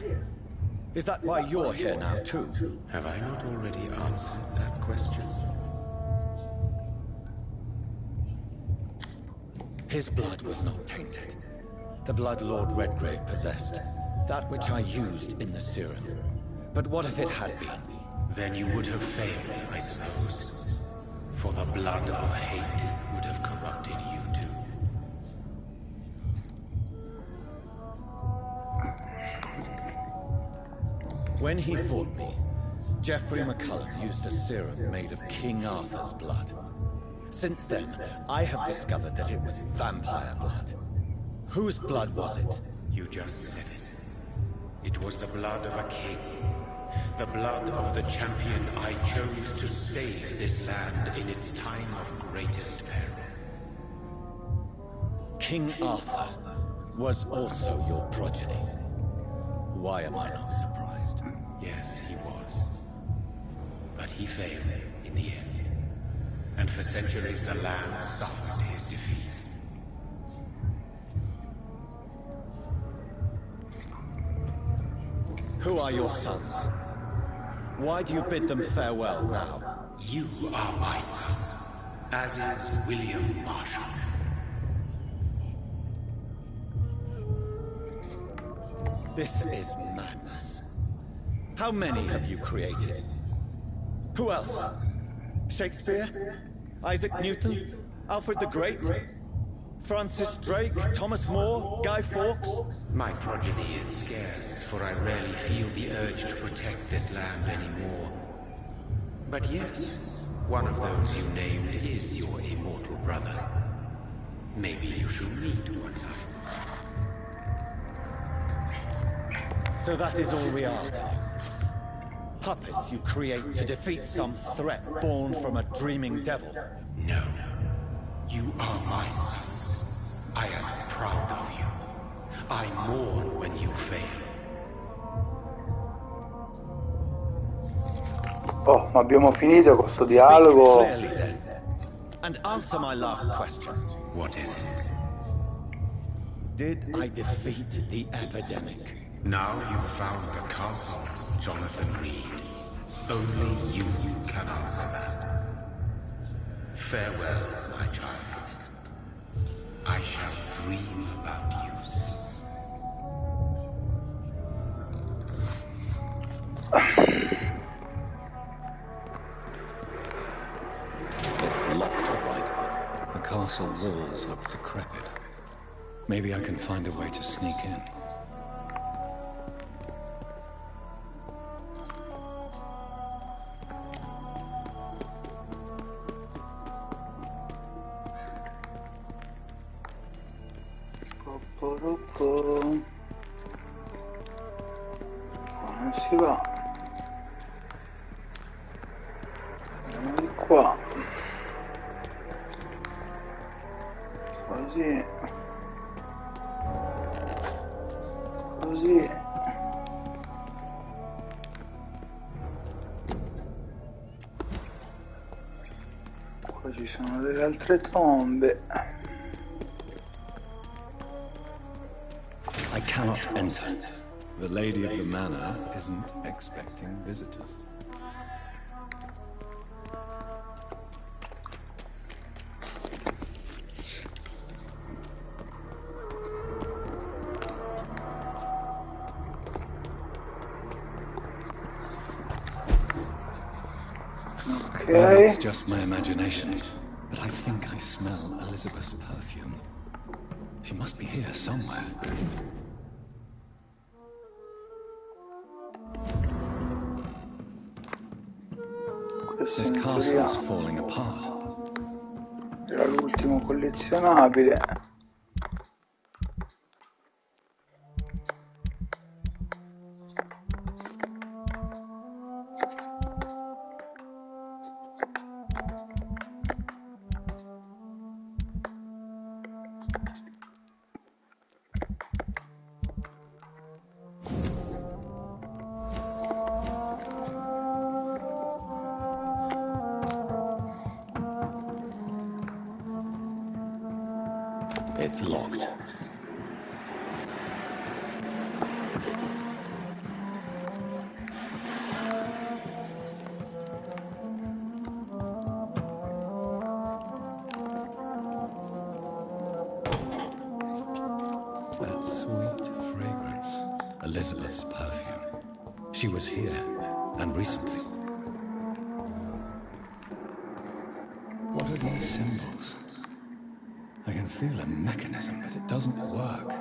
Is that why you're here now, too? Have I not already answered that question? His blood was not tainted. The blood Lord Redgrave possessed. That which I used in the serum. But what if it had been? Then you would have failed, I suppose. For the blood of hate would have corrupted you too. When he fought me, Geoffrey McCullum used a serum made of King Arthur's blood. Since then, I have discovered that it was vampire blood. Whose blood was it? You just said it. It was the blood of a king. The blood of the champion I chose to save this land in its time of greatest peril. King Arthur was also your progeny. Why am I not surprised? Yes, he was. But he failed in the end. And for centuries the land suffered his defeat. Who are your sons? Why do you bid them farewell now? You are my son, as is William Marshall. This is madness. How many have you created? Who else? Shakespeare? Isaac Newton? Alfred the Great? Francis Drake? Thomas More? Guy Fawkes? My progeny is scarce, for I rarely feel the urge to protect this land anymore. But yes, one of those you named is your immortal brother. Maybe you should meet one night. So that is all we are to you. Puppets you create to defeat some threat born from a dreaming devil. No. You are my sons. I am proud of you. I mourn when you fail. Oh, ma abbiamo finito con questo dialogo. Speak clearly then, and answer my last question. What is it? Did I defeat the epidemic? Now you've found the castle, Jonathan Reed. Only you can answer that. Farewell, my child. I shall dream about you soon. It's locked, all right. The castle walls look decrepit. Maybe I can find a way to sneak in. Qua non si va. Andiamo di qua. Così. Così. Qua ci sono delle altre tombe. I cannot enter. The lady of the manor isn't expecting visitors. Maybe it's just my imagination, but I think I smell Elizabeth's perfume. She must be here somewhere. This castle's falling apart. Era l'ultimo collezionabile. It's locked. That sweet fragrance. Elizabeth's perfume. She was here, and recently. What are these symbols? I can feel a mechanism, but it doesn't work.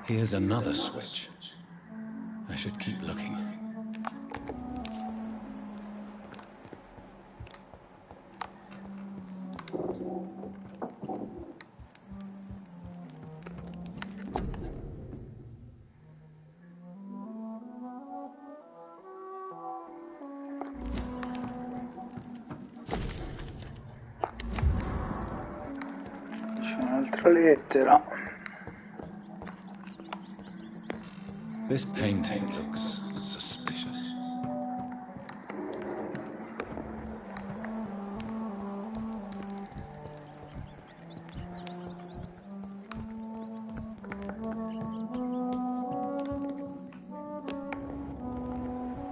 Here's another switch. I should keep looking. C'è un'altra lettera. This painting looks suspicious.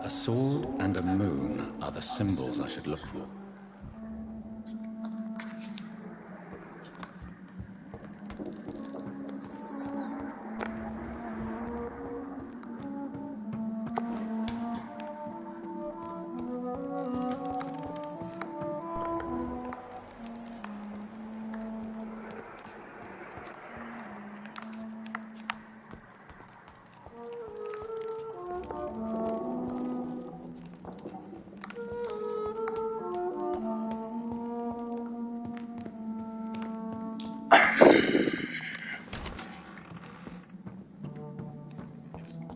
A sword and a moon are the symbols I should look for.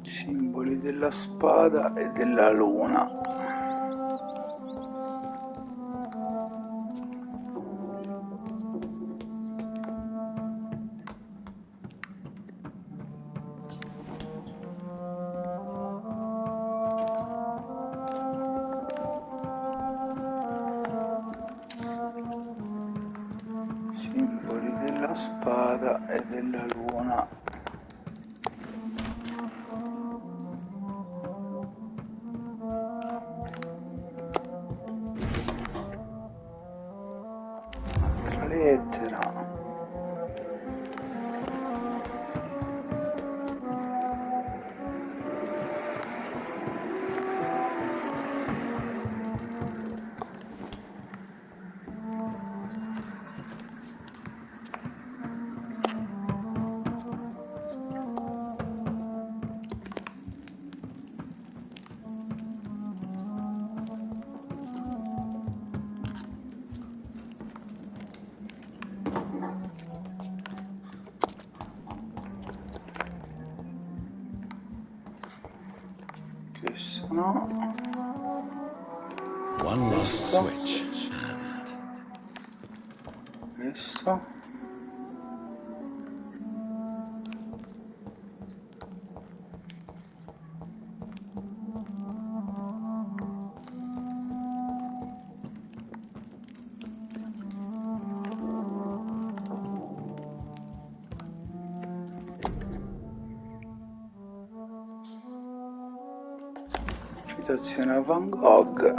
Simboli della spada e della luna. Simboli della spada e della luna. Altra lettera. Questo no. One last switch. Questo. Citazione a Van Gogh.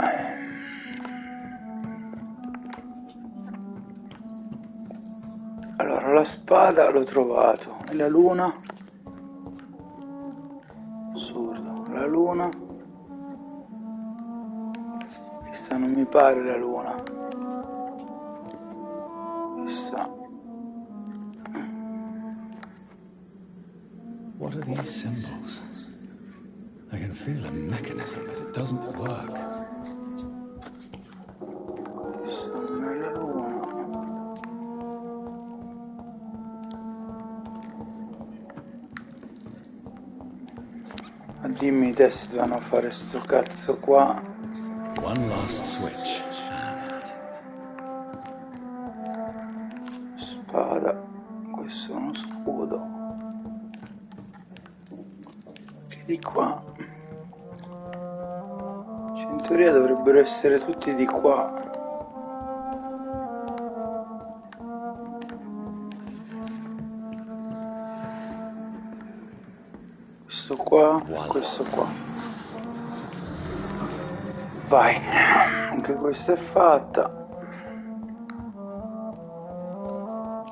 Allora, la spada l'ho trovato. E la luna? Assurdo. La luna? Questa non mi pare la luna. Questa. What are these symbols? I can feel a mechanism, but it doesn't work. Questa non è la luna. Ma dimmi te se vanno a fare sto cazzo qua. One last switch. Spada. Questo è uno scudo. Che di qua. Cioè, in teoria dovrebbero essere tutti di qua. Questo qua e questo qua. Vai. Anche questa è fatta.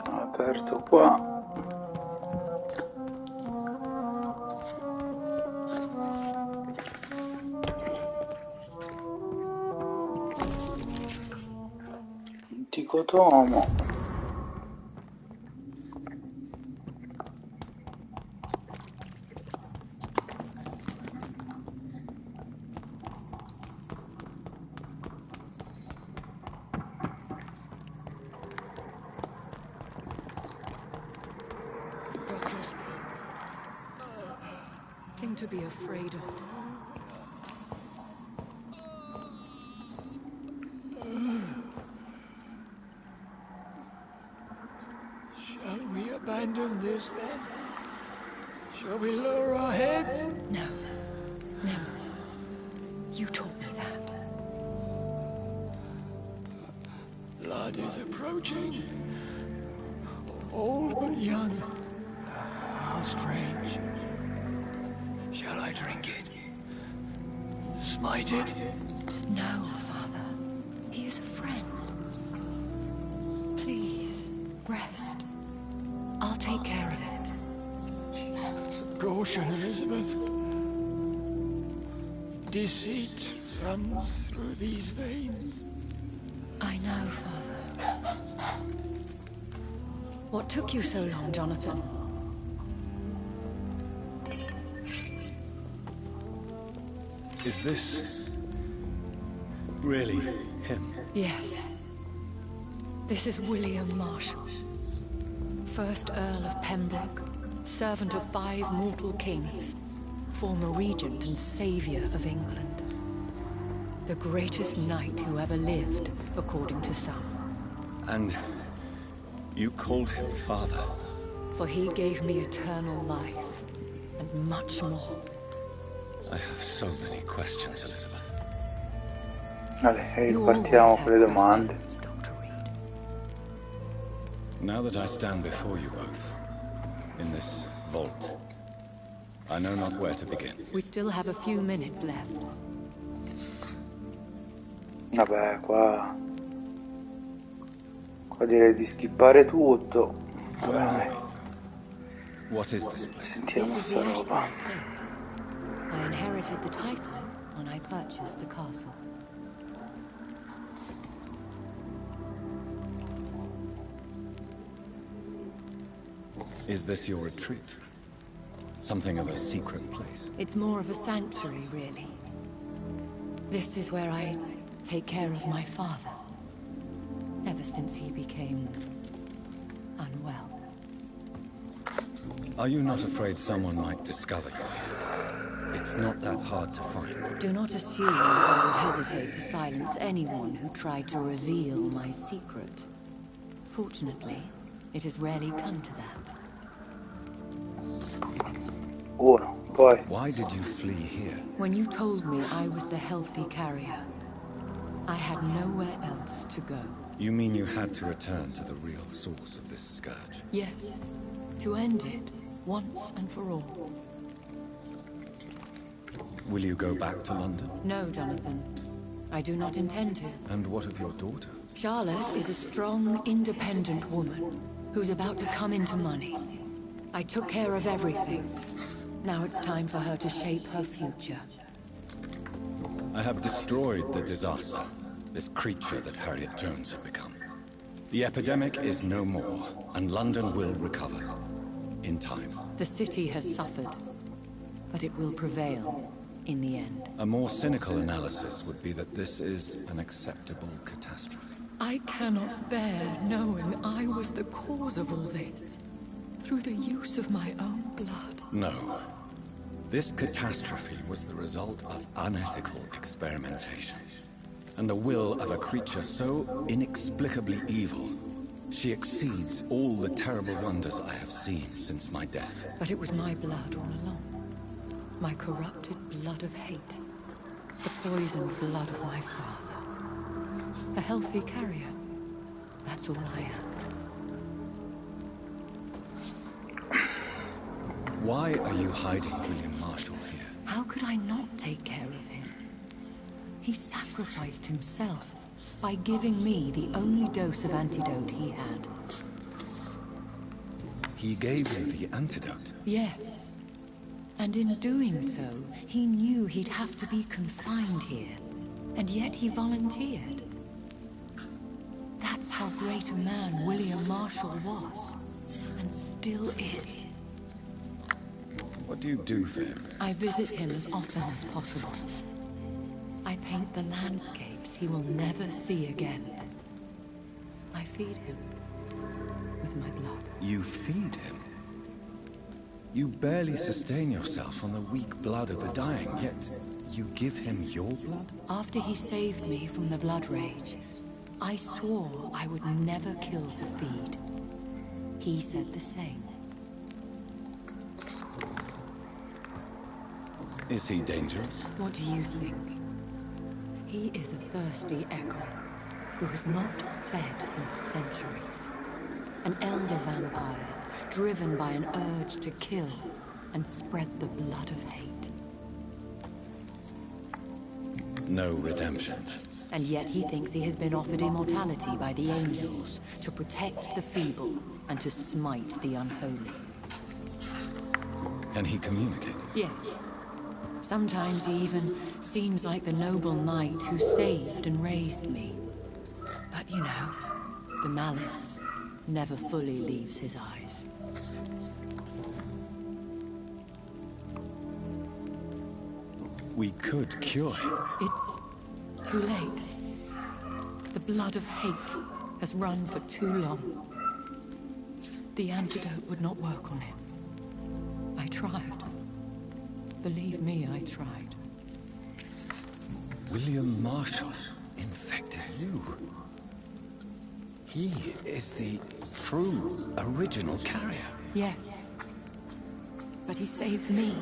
Aperto qua. Antico tomo. Thing to be afraid of. Shall we abandon this then? Shall we lower our heads? No. Never. You taught me that. Blood is approaching. Old but young. How strange. Shall I drink it? Smite it? No, Father. He is a friend. Please, rest. I'll take care of it. Caution, Elizabeth. Deceit runs through these veins. I know, Father. What took you so long, Jonathan? Is this really him? Yes. This is William Marshall, 1st Earl of Pembroke, servant of 5 mortal kings, former regent and saviour of England. The greatest knight who ever lived, according to some. And you called him father? For he gave me eternal life, and much more. I have so many questions, Elizabeth. Vale, partiamo con le domande. Now that I stand before you both, in this vault, I know not where to begin. We still have a few minutes left. Vabbè, qua direi di skippare tutto. Vabbè. What is this place? Sentiamo sta roba. I inherited the title when I purchased the castle. Is this your retreat? Something of a secret place? It's more of a sanctuary, really. This is where I take care of my father. Ever since he became unwell. Are you not afraid someone might discover you? It's not that hard to find. Do not assume that I would hesitate to silence anyone who tried to reveal my secret. Fortunately, it has rarely come to that. Uno, poi. Why did you flee here? When you told me I was the healthy carrier, I had nowhere else to go. You mean you had to return to the real source of this scourge? Yes, to end it, once and for all. Will you go back to London? No, Jonathan. I do not intend to. And what of your daughter? Charlotte is a strong, independent woman who's about to come into money. I took care of everything. Now it's time for her to shape her future. I have destroyed the disaster, this creature that Harriet Jones had become. The epidemic is no more, and London will recover. In time. The city has suffered, but it will prevail in the end. A more cynical analysis would be that this is an acceptable catastrophe. I cannot bear knowing I was the cause of all this, through the use of my own blood. No. This catastrophe was the result of unethical experimentation, and the will of a creature so inexplicably evil. She exceeds all the terrible wonders I have seen since my death. But it was my blood all along. My corrupted blood of hate. The poisoned blood of my father. A healthy carrier. That's all I am. Why are you hiding William Marshall here? How could I not take care of him? He sacrificed himself by giving me the only dose of antidote he had. He gave you the antidote? Yes. And in doing so, he knew he'd have to be confined here. And yet he volunteered. That's how great a man William Marshall was. And still is. What do you do for him? I visit him as often as possible. I paint the landscapes he will never see again. I feed him with my blood. You feed him? You barely sustain yourself on the weak blood of the dying, yet you give him your blood? After he saved me from the blood rage, I swore I would never kill to feed. He said the same. Is he dangerous? What do you think? He is a thirsty echo who has not fed in centuries. An elder vampire, driven by an urge to kill and spread the blood of hate. No redemption. And yet he thinks he has been offered immortality by the angels to protect the feeble and to smite the unholy. Can he communicate? Yes. Sometimes he even seems like the noble knight who saved and raised me. But you know, the malice never fully leaves his eyes. We could cure him. It's too late. The blood of hate has run for too long. The antidote would not work on him. I tried. Believe me, I tried. William Marshall infected you. He is the true, original carrier. Yes. But he saved me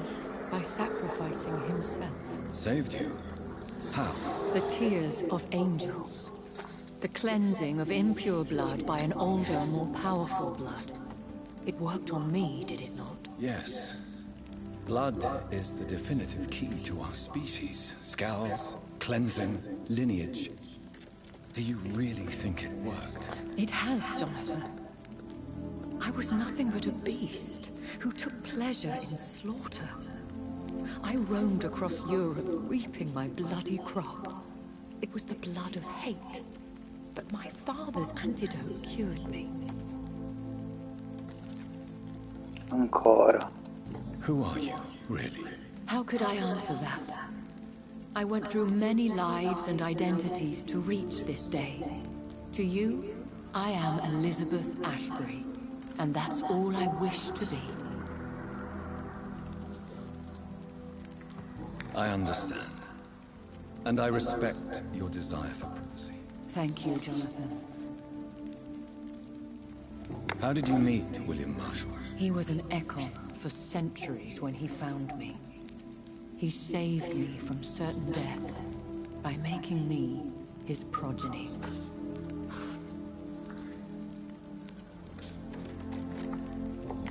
by sacrificing himself. Saved you? How? The tears of angels. The cleansing of impure blood by an older, more powerful blood. It worked on me, did it not? Yes. Blood is the definitive key to our species. Scowls, cleansing, lineage. Do you really think it worked? It has, Jonathan. I was nothing but a beast who took pleasure in slaughter. I roamed across Europe, reaping my bloody crop. It was the blood of hate. But my father's antidote cured me. Ancora. Who are you, really? How could I answer that? I went through many lives and identities to reach this day. To you, I am Elizabeth Ashbury, and that's all I wish to be. I understand. And I respect your desire for privacy. Thank you, Jonathan. How did you meet William Marshall? He was an echo for centuries when he found me. He saved me from certain death by making me his progeny.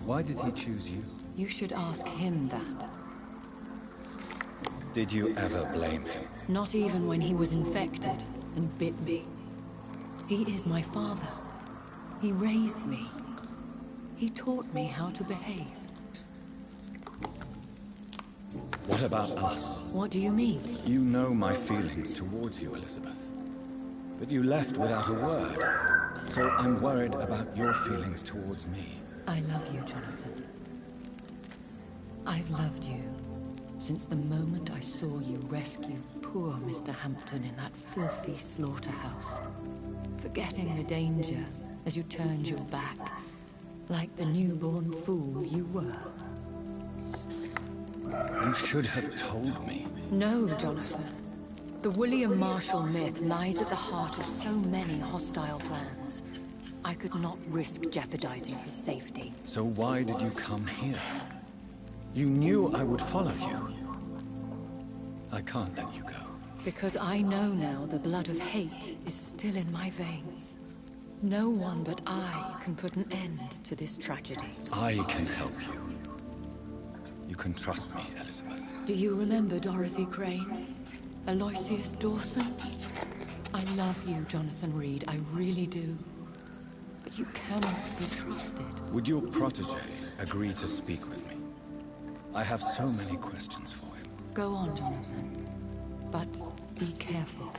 Why did he choose you? You should ask him that. Did you ever blame him? Not even when he was infected and bit me. He is my father. He raised me. He taught me how to behave. What about us? What do you mean? You know my feelings towards you, Elizabeth. But you left without a word. So I'm worried about your feelings towards me. I love you, Jonathan. I've loved you since the moment I saw you rescue poor Mr. Hampton in that filthy slaughterhouse. Forgetting the danger as you turned your back, like the newborn fool you were. You should have told me. No, Jonathan. The William Marshall myth lies at the heart of so many hostile plans. I could not risk jeopardizing his safety. So why did you come here? You knew I would follow you. I can't let you go. Because I know now the blood of hate is still in my veins. No one but I can put an end to this tragedy. I can help you. You can trust me, Elizabeth. Do you remember Dorothy Crane? Aloysius Dawson? I love you, Jonathan Reed. I really do. But you cannot be trusted. Would your protege agree to speak with me? I have so many questions for him. Go on, Jonathan. But be careful.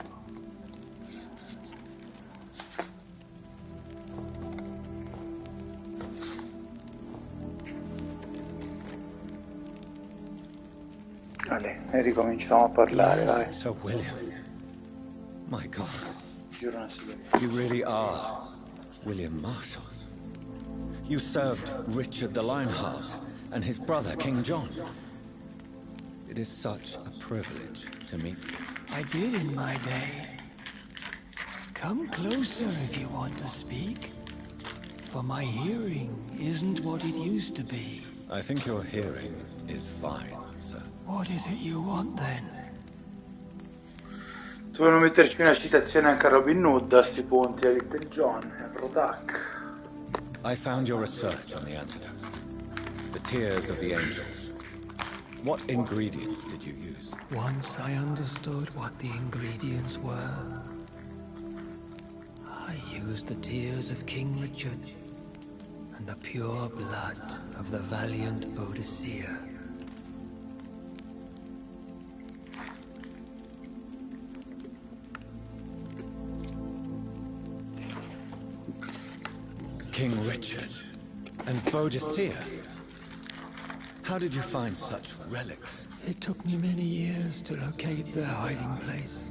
Vale, e ricominciamo a parlare, vai. So, William. My God. Giuro una sigaretta. You really are William Marshall. You served Richard the Lionheart and his brother, King John. It is such a privilege to meet you. I did in my day. Come closer if you want to speak. For my hearing isn't what it used to be. I think your hearing is fine, sir. What is it you want then? Dovevano metterci una citazione anche a Robin Hood a sti punti, a Little John e a Brodak. I found your research on the antidote. The tears of the angels. What ingredients did you use? Once I understood what the ingredients were, I used the tears of King Richard and the pure blood of the valiant Boadicea. King Richard and Boadicea? How did you find such relics? It took me many years to locate their hiding place.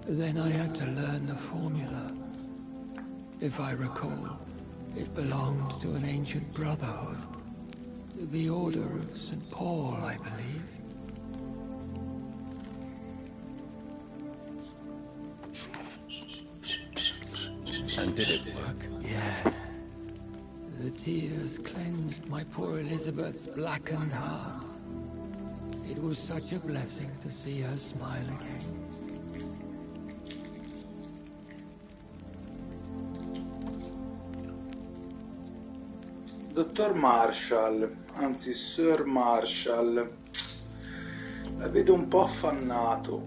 Then I had to learn the formula. If I recall, it belonged to an ancient brotherhood. The Order of St. Paul, I believe. And did it work? Yes. The tears cleansed my poor Elizabeth's blackened heart. It was such a blessing to see her smile again. Dottor Marshall, anzi Sir Marshall, la vedo un po' affannato.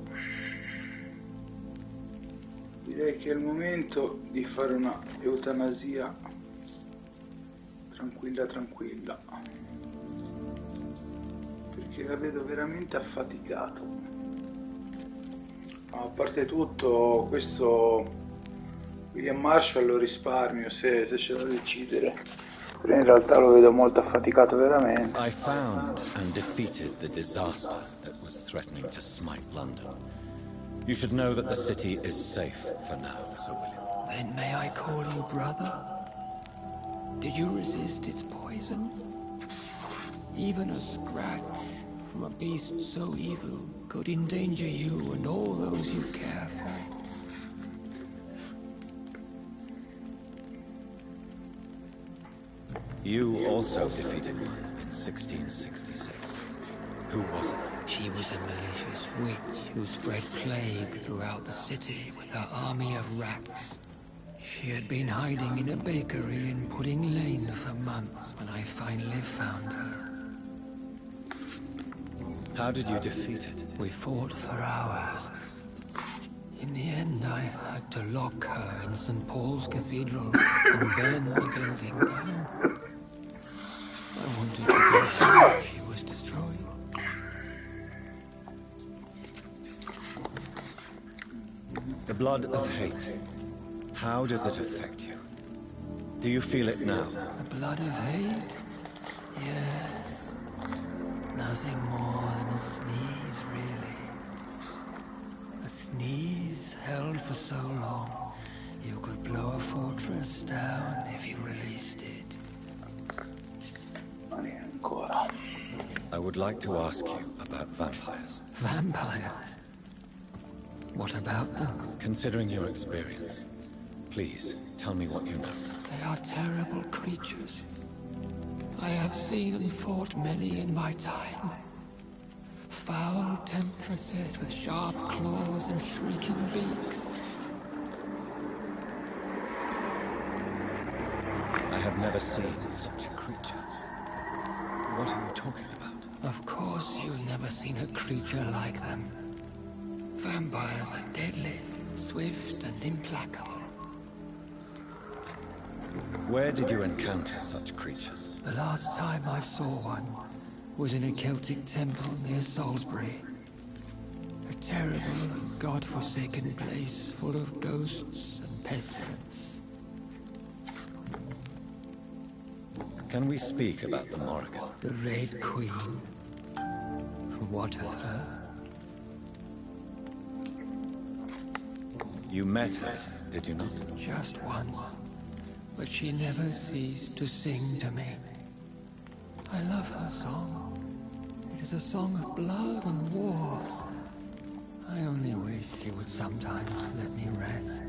Direi che è il momento di fare una eutanasia tranquilla, perché la vedo veramente affaticato. Ma a parte tutto, questo William Marshall lo risparmio se c'è da decidere, però in realtà lo vedo molto affaticato veramente. I found and defeated the disaster that was threatening to smite London. You should know that the city is safe for now, Sir William. Then may I call you brother? Did you resist its poison? Even a scratch from a beast so evil could endanger you and all those you care for. You also defeated one in 1666. Who was it? She was a malicious witch who spread plague throughout the city with her army of rats. She had been hiding in a bakery in Pudding Lane for months when I finally found her. How did you defeat it? We fought for hours. In the end, I had to lock her in St. Paul's Cathedral and burn the building down. I wanted to be sure she was destroyed. blood of hate. How does it affect you? Do you feel it now? The blood of hate? Yes. Nothing more than a sneeze, really. A sneeze held for so long, you could blow a fortress down if you released it. I would like to ask you about vampires. Vampires? What about them? Considering your experience, please tell me what you know. They are terrible creatures. I have seen and fought many in my time. Foul temptresses with sharp claws and shrieking beaks. I have never seen such a creature. What are you talking about? Of course you've never seen a creature like them. Vampires are deadly, swift and implacable. Where did you encounter such creatures? The last time I saw one was in a Celtic temple near Salisbury. A terrible and god-forsaken place full of ghosts and pestilence. Can we speak about the Morrigan? The Red Queen. What of her? You met her, did you not? Just once. But she never ceased to sing to me. I love her song. It is a song of blood and war. I only wish she would sometimes let me rest.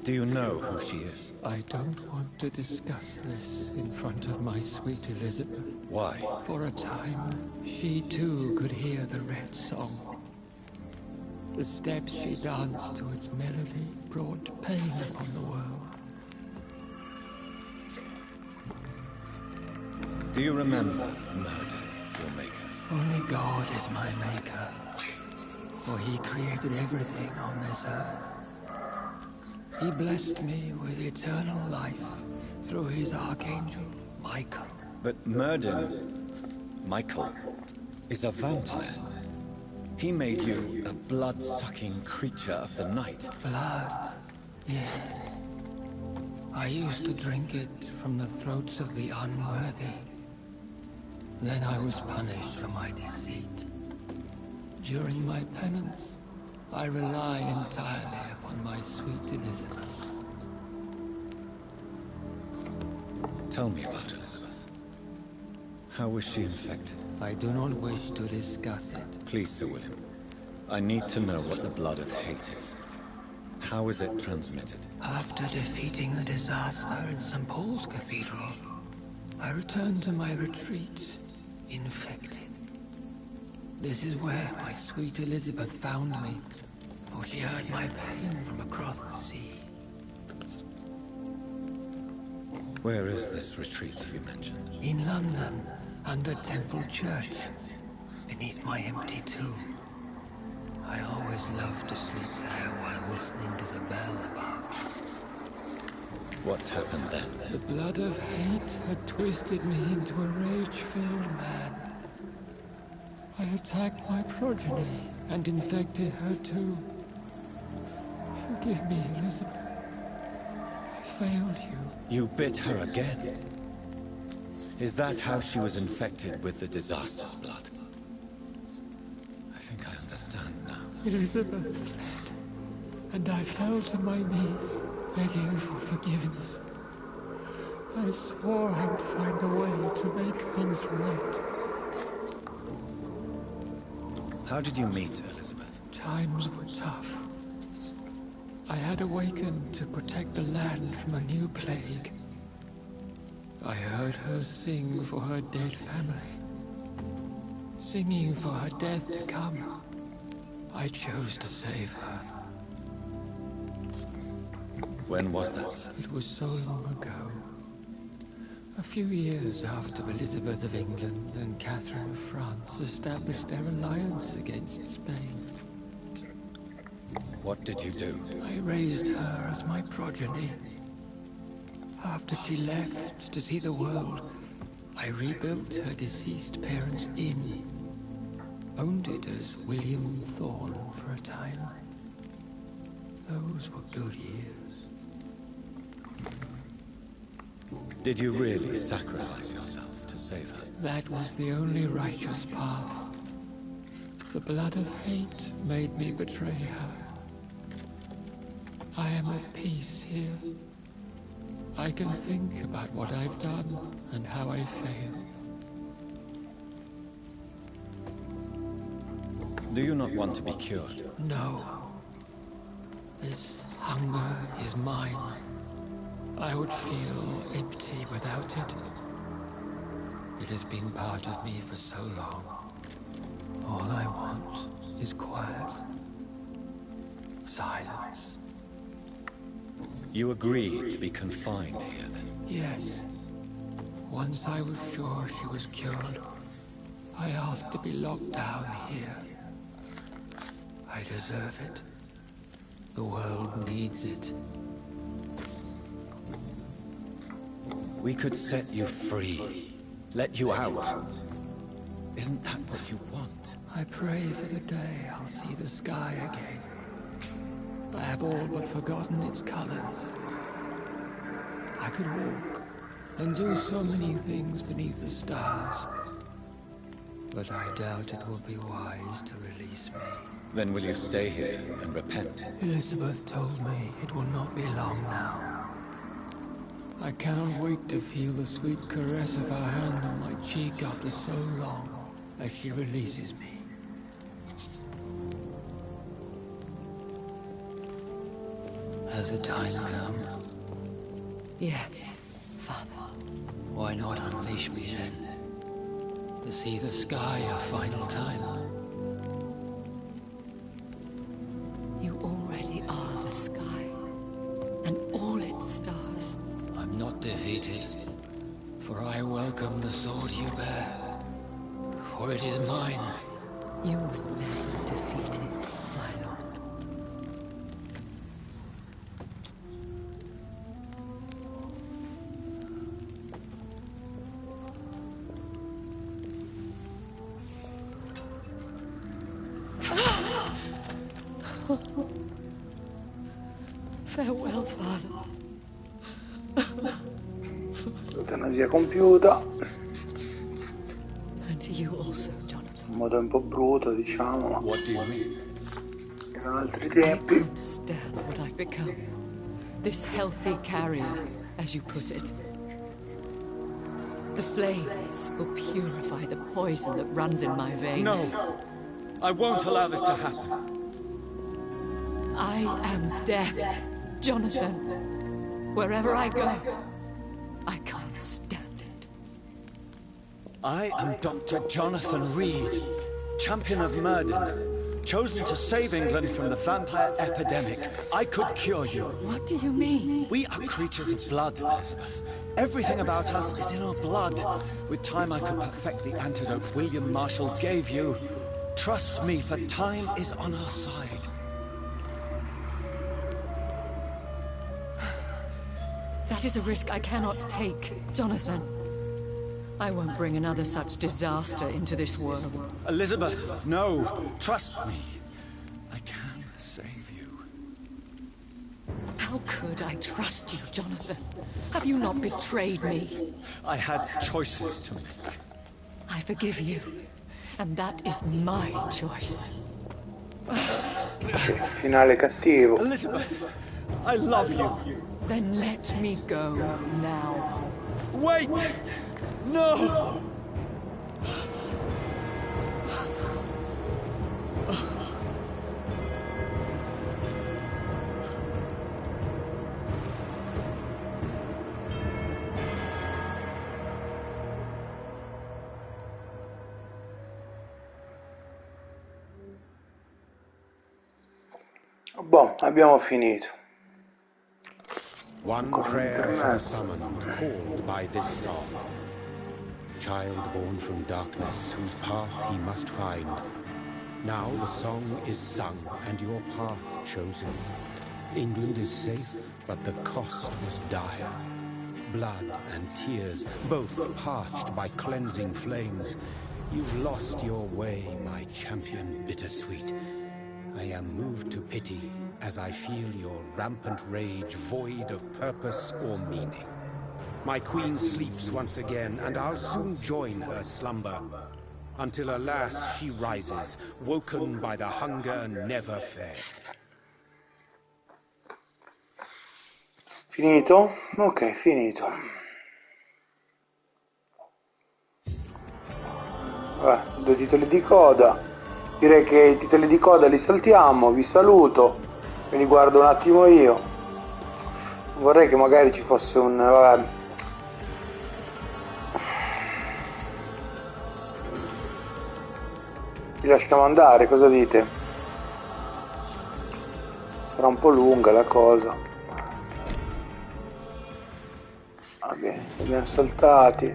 Do you know who she is? I don't want to discuss this in front of my sweet Elizabeth. Why? For a time, she too could hear the Red Song. The steps she danced to its melody brought pain upon the world. Do you remember Murder, your maker? Only God is my maker, for he created everything on this earth. He blessed me with eternal life through his archangel, Michael. But Murden, Michael, is a vampire. He made you a blood-sucking creature of the night. Blood, yes. I used to drink it from the throats of the unworthy. Then I was punished for my deceit. During my penance, I rely entirely upon my sweet Elizabeth. Tell me about Elizabeth. How was she infected? I do not wish to discuss it. Please, Sir William. I need to know what the blood of hate is. How is it transmitted? After defeating a disaster in St. Paul's Cathedral, I returned to my retreat, infected. This is where my sweet Elizabeth found me, for she heard my pain from across the sea. Where is this retreat you mentioned? In London, under Temple Church, beneath my empty tomb. I always loved to sleep there while listening to the bell above. What happened then? The blood of hate had twisted me into a rage-filled man. I attacked my progeny and infected her too. Forgive me, Elizabeth. I failed you. You bit her again? Is that how she was infected with the disaster's blood? I think I understand now. Elizabeth fled, and I fell to my knees, begging for forgiveness. I swore I would find a way to make things right. How did you meet Elizabeth? Times were tough. I had awakened to protect the land from a new plague. I heard her sing for her dead family. Singing for her death to come. I chose to save her. When was that? It was so long ago. A few years after Elizabeth of England and Catherine of France established their alliance against Spain. What did you do? I raised her as my progeny. After she left to see the world, I rebuilt her deceased parents' inn. Owned it as William Thorne for a time. Those were good years. Did you really sacrifice yourself to save her? That was the only righteous path. The blood of hate made me betray her. I am at peace here. I can think about what I've done and how I failed. Do you not want to be cured? No. This hunger is mine. I would feel empty without it. It has been part of me for so long. All I want is quiet. Silence. You agreed to be confined here, then? Yes. Once I was sure she was cured, I asked to be locked down here. I deserve it. The world needs it. We could set you free. Let you out. Isn't that what you want? I pray for the day I'll see the sky again. I have all but forgotten its colors. I could walk and do so many things beneath the stars. But I doubt it will be wise to release me. Then will you stay here and repent? Elizabeth told me it will not be long now. I cannot wait to feel the sweet caress of her hand on my cheek after so long as she releases me. Has the time come? Yes, Father. Why not unleash me then? To see the sky a final time? You already are the sky, and all its stars. I'm not defeated, for I welcome the sword you bear. For it is mine. You were never defeated, my lord. Farewell, Father. Eutanasia compiuta. And to you also, Jonathan. In modo un po' bruto, diciamo, ma What do you mean? erano altri I tempi. understand what I've become. This healthy carrier, as you put it. The flames will purify the poison that runs in my veins. No! I won't allow this to happen. I am death, Jonathan. Wherever I go, I can't stand it. I am Dr. Jonathan Reed, champion of Murden, chosen to save England from the vampire epidemic. I could cure you. What do you mean? We are creatures of blood, Elizabeth. Everything about us is in our blood. With time, I could perfect the antidote William Marshall gave you. Trust me, for time is on our side. That is a risk I cannot take, Jonathan. I won't bring another such disaster into this world. Elizabeth, no. Trust me. I can save you. How could I trust you, Jonathan? Have you not betrayed me? I had choices to make. I forgive you, and that is my choice. Finale cattivo. Elizabeth, I love you. Then let me go now. Wait! No! Boh, abbiamo finito. One prayer from summoned, called by this song. Child born from darkness, whose path he must find. Now the song is sung, and your path chosen. England is safe, but the cost was dire. Blood and tears, both parched by cleansing flames. You've lost your way, my champion bittersweet. I am moved to pity, as I feel your rampant rage void of purpose or meaning. My queen sleeps once again, and I'll soon join her slumber, until alas she rises, woken by the hunger never fed. Finito? Ok, finito. Due titoli di coda. Direi che i titoli di coda li saltiamo, vi saluto e li guardo un attimo io. Vorrei che magari ci fosse un... vabbè. Li lasciamo andare, cosa dite? Sarà un po' lunga la cosa. Va bene, li abbiamo saltati.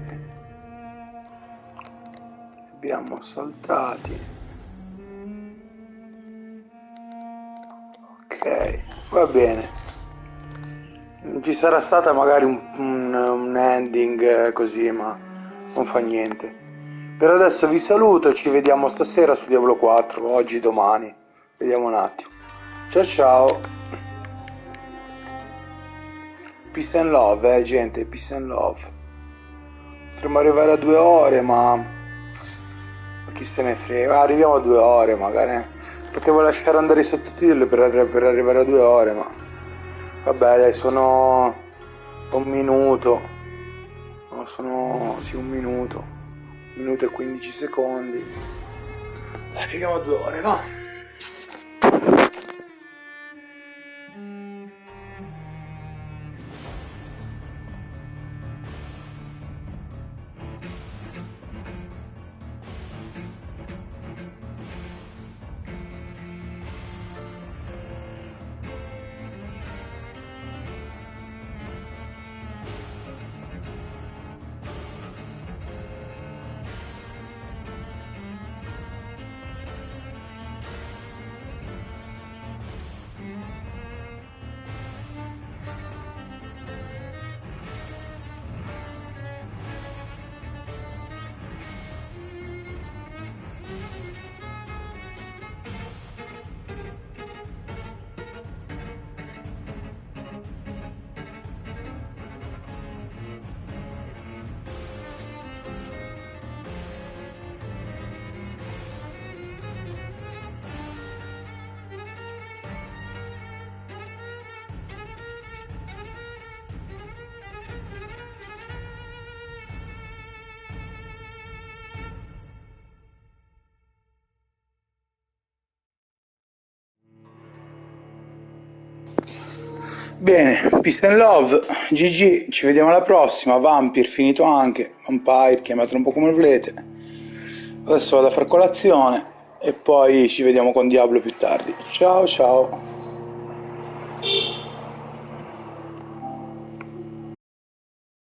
Ok, va bene. Ci sarà stata magari un ending così, ma non fa niente. Per adesso vi saluto, ci vediamo stasera su Diablo 4, oggi, domani. Vediamo un attimo. Ciao ciao. Peace and love, gente, peace and love. Potremmo arrivare a 2 ore, ma chi se ne frega. Arriviamo a 2 ore, magari. Potevo lasciare andare i sottotitoli per arrivare a 2 ore, ma vabbè, dai, sono un minuto. No, sono sì, un minuto e 15 secondi. Arriviamo a 2 ore, va. Bene, peace and love, GG, ci vediamo alla prossima. Vampyr finito anche, Vampire, chiamatelo un po' come volete. Adesso vado a far colazione e poi ci vediamo con Diablo più tardi. Ciao ciao.